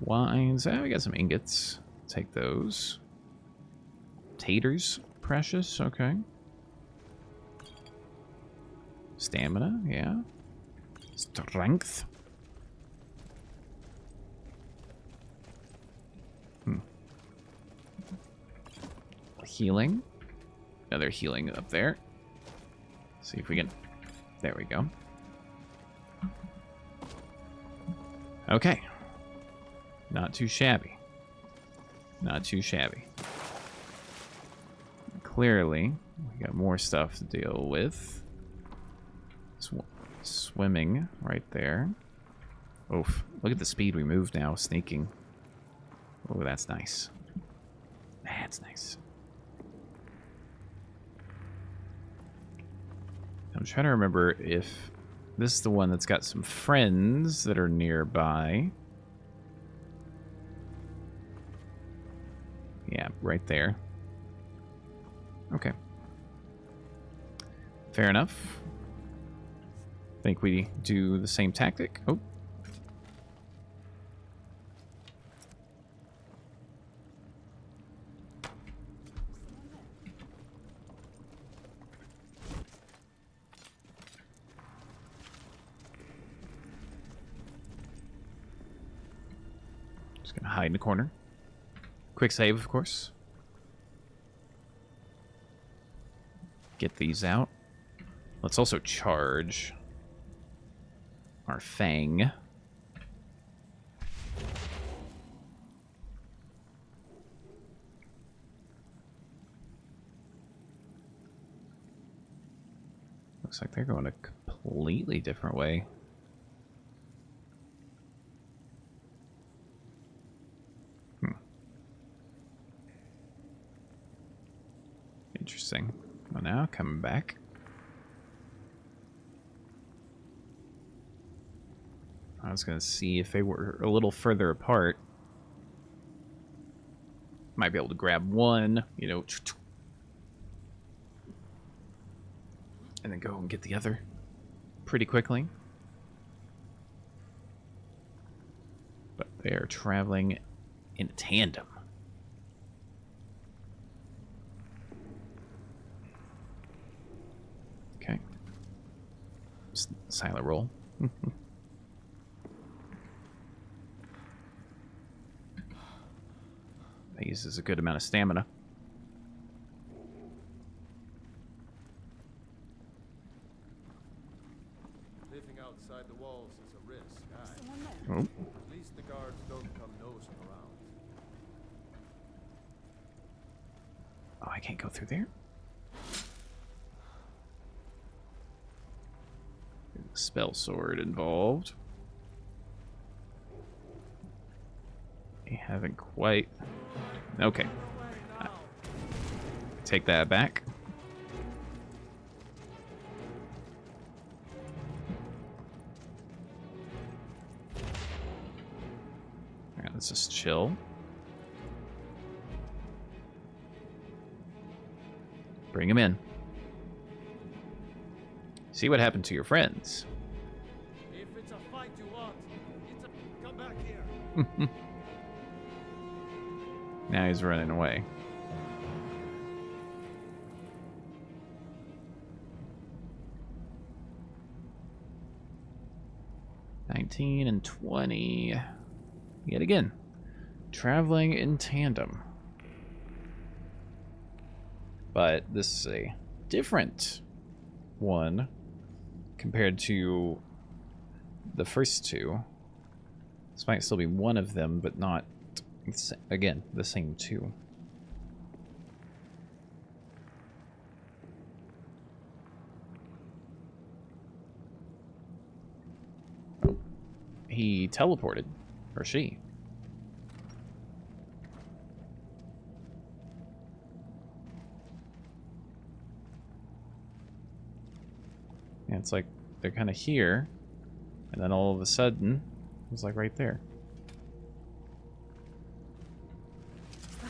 Wines. We got some ingots. Take those. Taters. Precious. Okay. Stamina. Yeah. Strength. Healing. Another healing up there. See if we can... There we go. Okay. Not too shabby. Not too shabby. Clearly, we got more stuff to deal with. Swimming right there. Oof. Look at the speed we move now, sneaking. Oh, that's nice. That's nice. I'm trying to remember if this is the one that's got some friends that are nearby. Yeah, right there. Okay. Fair enough. Think we do the same tactic. Oh. Just gonna hide in the corner. Quick save, of course. Get these out. Let's also charge our Fang. Looks like they're going a completely different way. Interesting. Well, now coming back. I was going to see if they were a little further apart. Might be able to grab one, you know, and then go and get the other pretty quickly. But they are traveling in tandem. Okay. Silent roll. That uses a good amount of stamina. Living outside the walls is a risk. Oh. At least the guards don't come nosing around. Oh, I can't go through there? Spell sword involved. We haven't quite... Okay. Take that back. Alright, let's just chill. Bring him in. See what happened to your friends. If it's a fight you want, come back here. Now he's running away. $19 and $20. Yet again. Traveling in tandem. But this is a different one compared to the first two. This might still be one of them, but not, again, the same two. He teleported, or she. Yeah, it's like they're kind of here, and then all of a sudden, it's like right there. I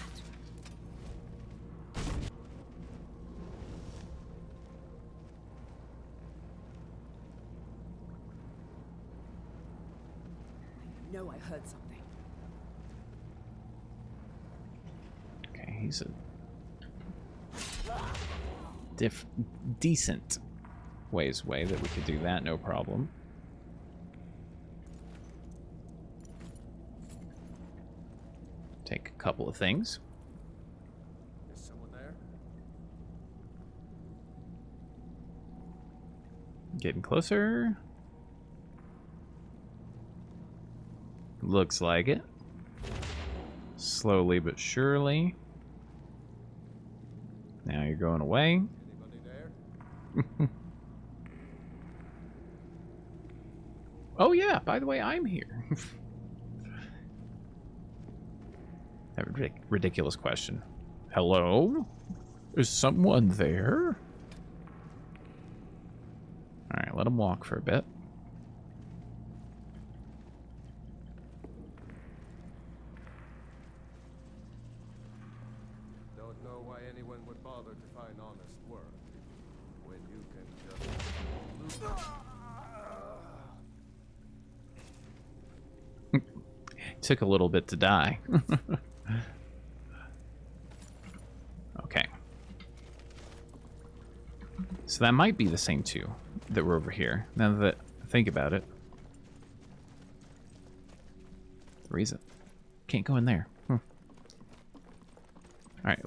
know I heard something. Okay, he's a decent ways away that we could do that, no problem. Take a couple of things. Is someone there? Getting closer. Looks like it. Slowly but surely. Now you're going away. Anybody there? Oh yeah, by the way, I'm here. That ridiculous question. Hello? Is someone there? Alright, let him walk for a bit. Don't know why anyone would bother to find honest work when you can just lose. Took a little bit to die. Okay. So that might be the same two that were over here. Now that I think about it. The reason. Can't go in there. Alright,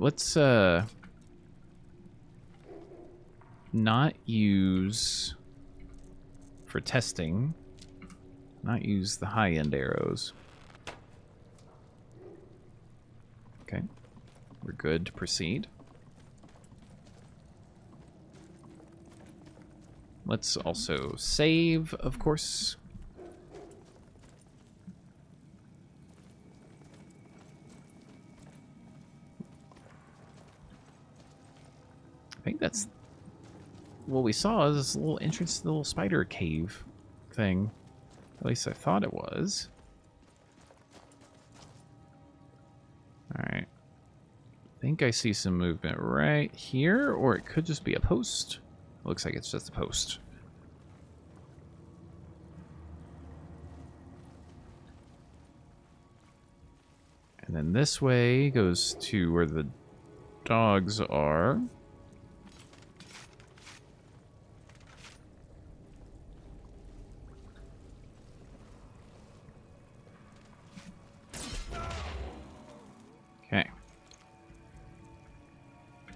let's not use for testing. Not use the high-end arrows. Okay. We're good to proceed. Let's also save, of course. I think that's what we saw, is this little entrance to the little spider cave thing. At least I thought it was. Alright. I think I see some movement right here, or it could just be a post. Looks like it's just a post. And then this way goes to where the dogs are. Okay.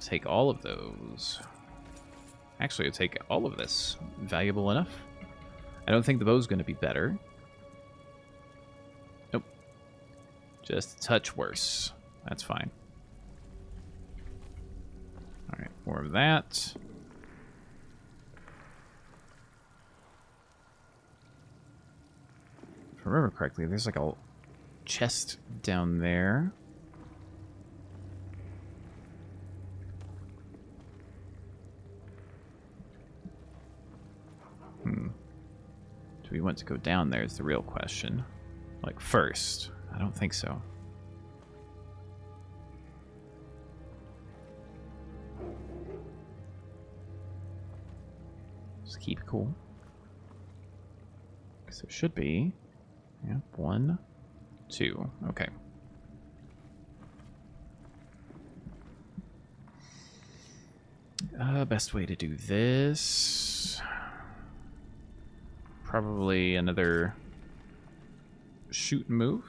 Take all of those. Actually, I'll take all of this. Valuable enough. I don't think the bow's going to be better. Nope. Just a touch worse. That's fine. Alright, more of that. If I remember correctly, there's like a chest down there. Do we want to go down there is the real question. Like first. I don't think so. keep it cool. Because there should be... Yeah, 1, 2. Okay. Best way to do this... Probably another shoot and move.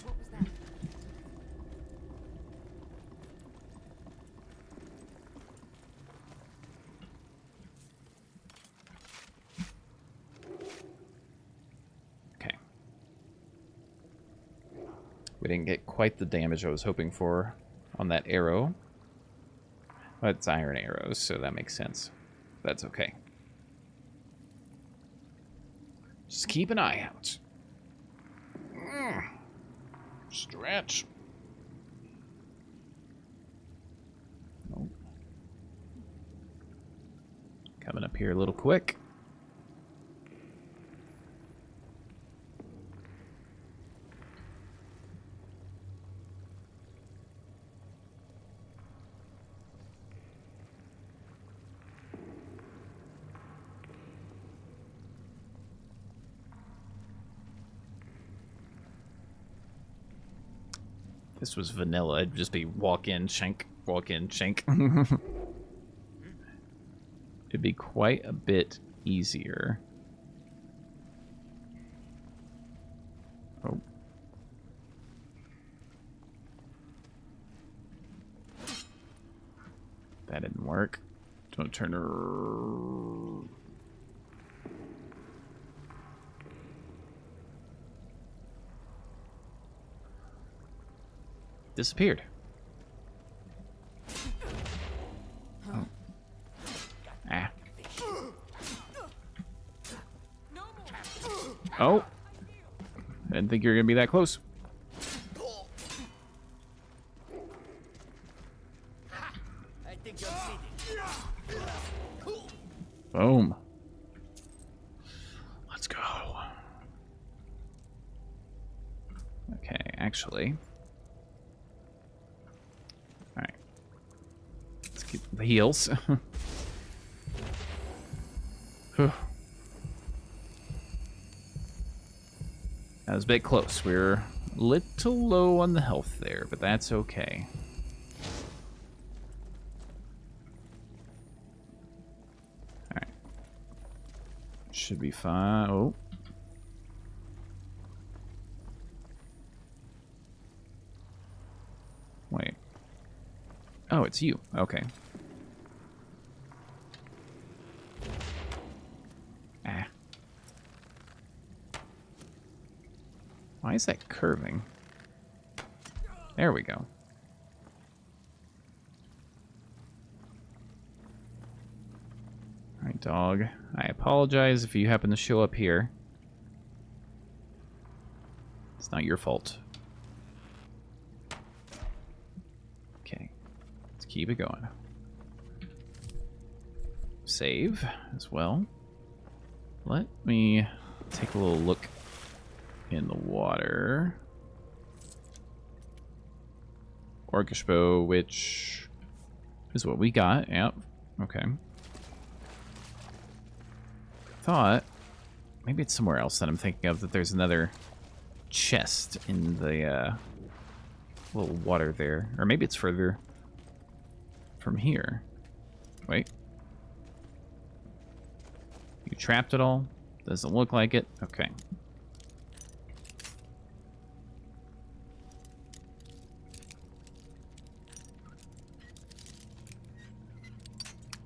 What was that? Okay. We didn't get quite the damage I was hoping for on that arrow. But it's iron arrows, so that makes sense. That's okay. Just keep an eye out. Stretch. Nope. Coming up here a little quick. This was vanilla. It'd just be walk in, shank, walk in, shank. It'd be quite a bit easier. Oh. That didn't work. Don't turn her. Disappeared. Oh. Ah. Oh. I didn't think you were going to be that close. Boom. Let's go. Okay, actually. Alright. Let's keep the heals. That was a bit close. We're a little low on the health there, but that's okay. Alright. Should be fine. Oh. Wait. Oh, it's you. Okay. Ah. Why is that curving? There we go. Alright, dog. I apologize if you happen to show up here. It's not your fault. Okay. Let's keep it going. Save as well. Let me take a little look in the water. Orcish bow, which is what we got. Yep. Okay. Thought maybe it's somewhere else that I'm thinking of, that there's another chest in the little water there. Or maybe it's further from here. Wait. You trapped it all? Doesn't look like it. Okay.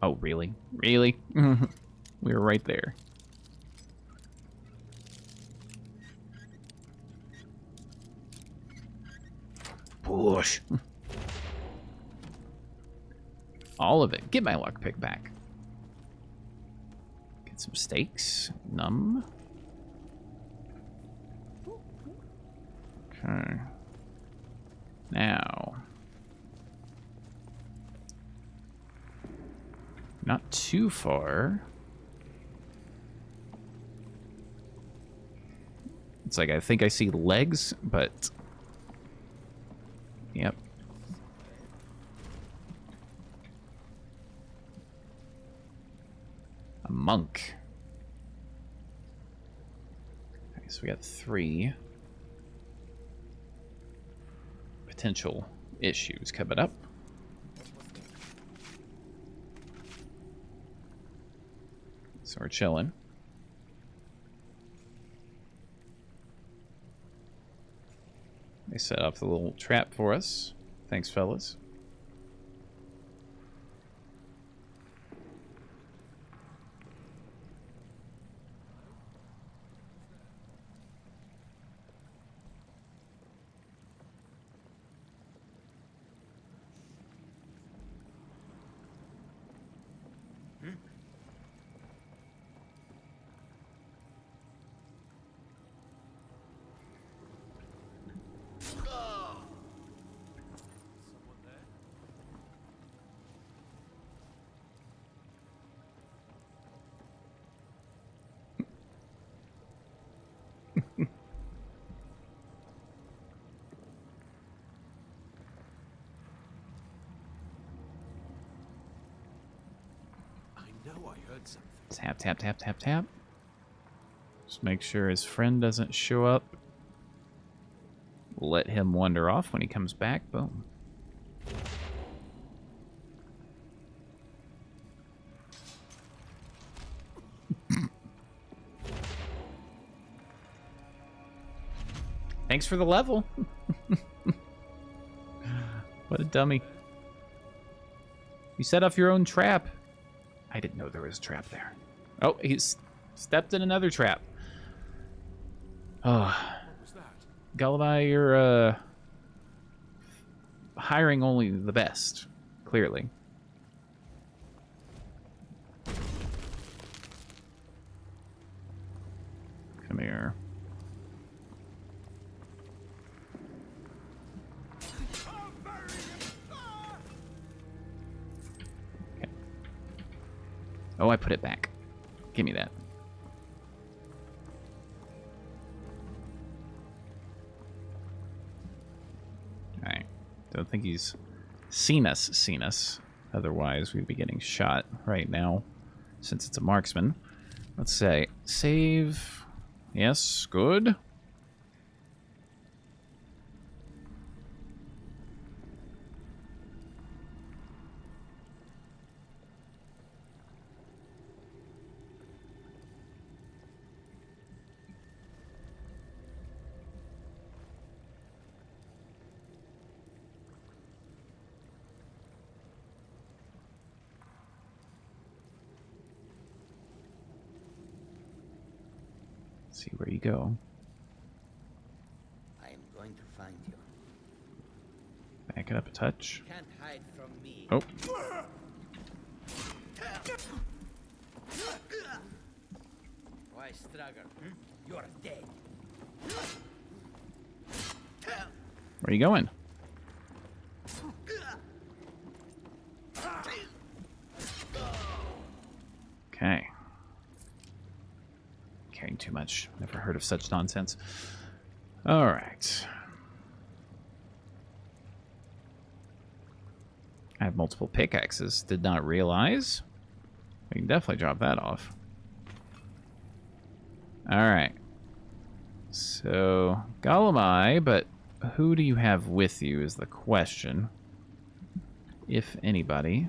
Oh, really? Really? We were right there. Push. All of it. Get my lockpick back. Get some steaks. Numb. Okay. Now. Not too far. It's like I think I see legs, but... Yep. A monk. Okay, so we got 3 potential issues coming up. So we're chilling. They set up the little trap for us. Thanks, fellas. Tap, tap, tap, tap, tap. Just make sure his friend doesn't show up. Let him wander off when he comes back. Boom. Thanks for the level. What a dummy. You set off your own trap. I didn't know there was a trap there. Oh, he's stepped in another trap. Oh. Gulliby, you're hiring only the best, clearly. Come here. Okay. Oh, I put it back. Give me that. Alright. Don't think he's seen us. Otherwise, we'd be getting shot right now, since it's a marksman. Let's say, save. Yes, good. See where you go. I am going to find you. Back it up a touch. You can't hide from me. Oh. Why struggle? You're dead. Where are you going? Okay. Caring too much. Never heard of such nonsense. All right. I have multiple pickaxes. Did not realize. We can definitely drop that off. All right. So, Gollumai, but who do you have with you is the question. If anybody.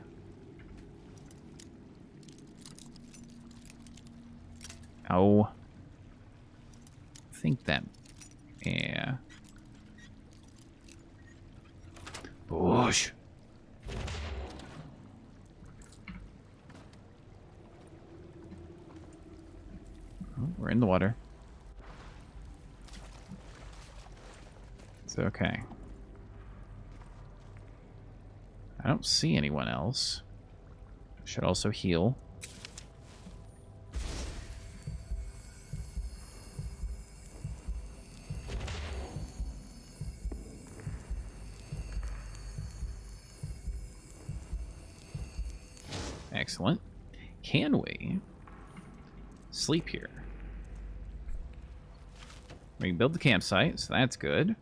Oh. I think that... Yeah. Bush. Oh, we're in the water. It's okay. I don't see anyone else. Should also heal. Excellent. Can we sleep here? We can build the campsite, so that's good.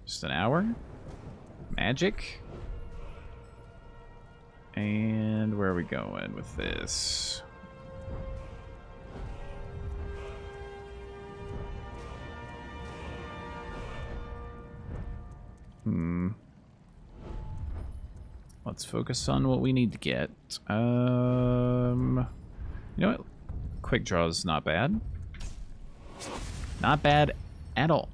Just an hour. Magic. And where are we going with this? Let's focus on what we need to get. You know what? Quick draw is not bad. Not bad at all.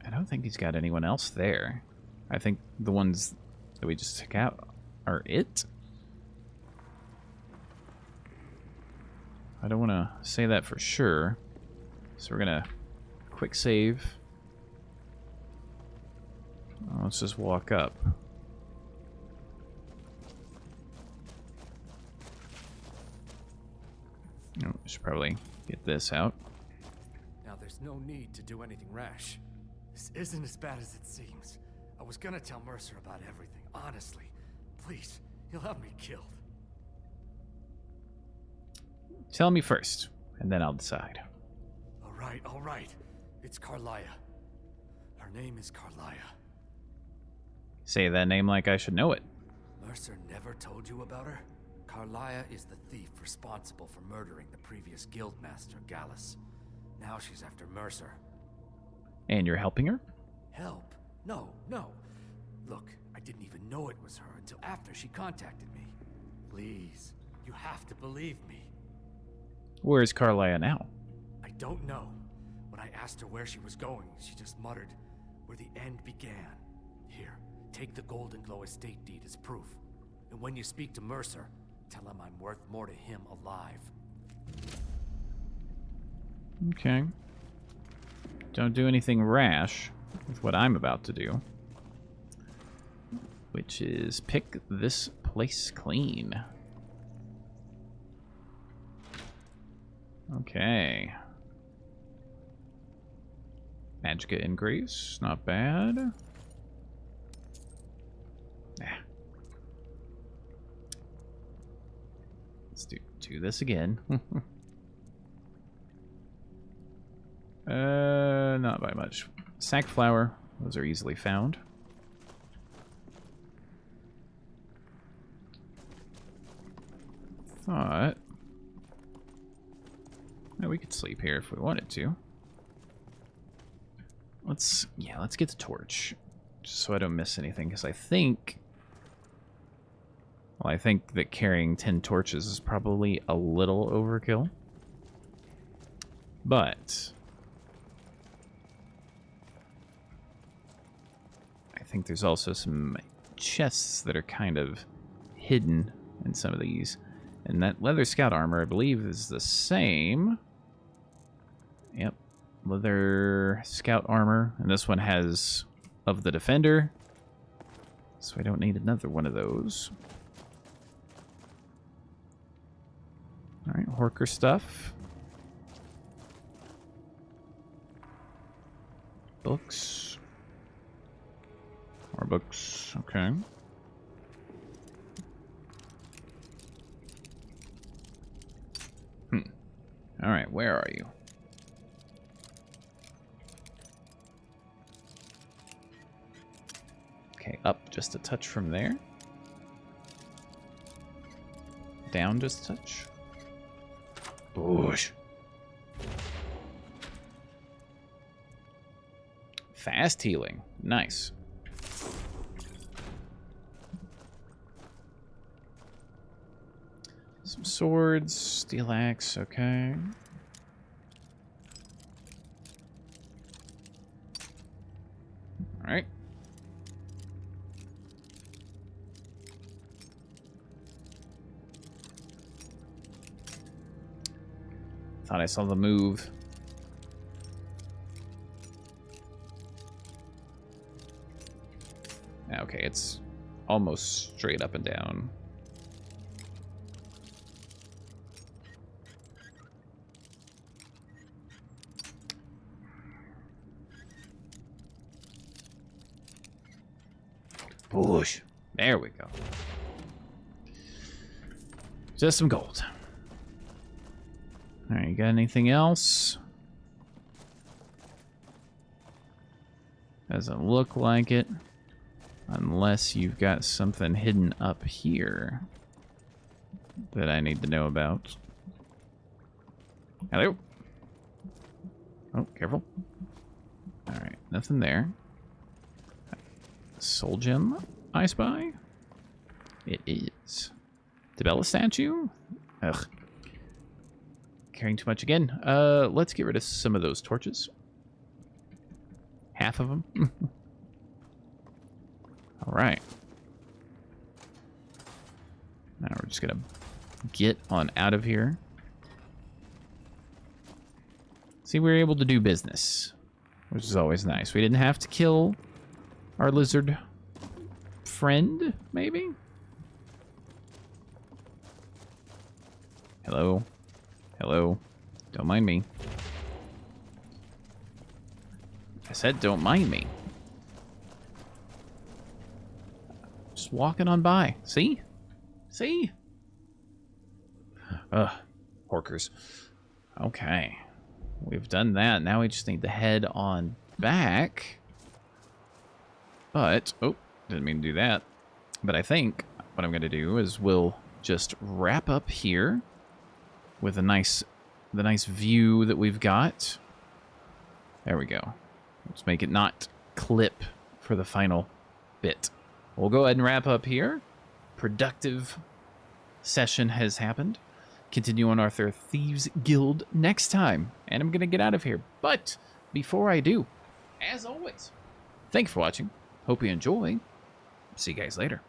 I don't think he's got anyone else there. I think the ones that we just took out are it. I don't want to say that for sure. So we're going to quick save. Let's just walk up. Oh, we should probably get this out. Now there's no need to do anything rash. This isn't as bad as it seems. I was gonna tell Mercer about everything, honestly. Please, he'll have me killed. Tell me first, and then I'll decide. All right. It's Carlia. Her name is Carlia. Say that name like I should know it. Mercer never told you about her? Carlia is the thief responsible for murdering the previous guildmaster, Gallus. Now she's after Mercer. And you're helping her? Help? No. Look, I didn't even know it was her until after she contacted me. Please, you have to believe me. Where's Carlia now? I don't know. When I asked her where she was going, she just muttered, "Where the end began." Here, take the Golden Glow estate deed as proof. And when you speak to Mercer, tell him I'm worth more to him alive. Okay. Don't do anything rash with what I'm about to do. Which is pick this place clean. Okay. Magicka Ingrace, not bad. Let's do this again. Not by much. Sackflower, those are easily found. Thought we could sleep here if we wanted to. Let's get the torch, just so I don't miss anything, because I think that carrying 10 torches is probably a little overkill. But I think there's also some chests that are kind of hidden in some of these. And that leather scout armor, I believe, is the same. Yep. Leather scout armor. And this one has of the defender. So I don't need another one of those. Alright, Horker stuff. Books. More books. Okay. Alright, where are you? Okay, up just a touch from there. Down just a touch. Boosh. Fast healing. Nice. Some swords, steel axe, okay. Alright. Thought I saw the move. Okay, it's almost straight up and down. Push. There we go. Just some gold. Alright, you got anything else? Doesn't look like it. Unless you've got something hidden up here that I need to know about. Hello? Oh, careful. Alright, nothing there. Soul gem, I spy? It is. Debella statue? Ugh. Carrying too much again. Let's get rid of some of those torches. Half of them. Alright. Now we're just gonna get on out of here. See, we were able to do business, which is always nice. We didn't have to kill our lizard friend, maybe? Hello? Hello? Don't mind me. I said don't mind me. Just walking on by. See? See? Ugh. Porkers. Okay. We've done that. Now we just need to head on back. But, oh, didn't mean to do that. But I think what I'm going to do is we'll just wrap up here with the nice view that we've got. There we go. Let's make it not clip for the final bit. We'll go ahead and wrap up here. Productive session has happened. Continue on Arthur Thieves Guild next time. And I'm going to get out of here. But before I do, as always, thank you for watching. Hope you enjoy. See you guys later.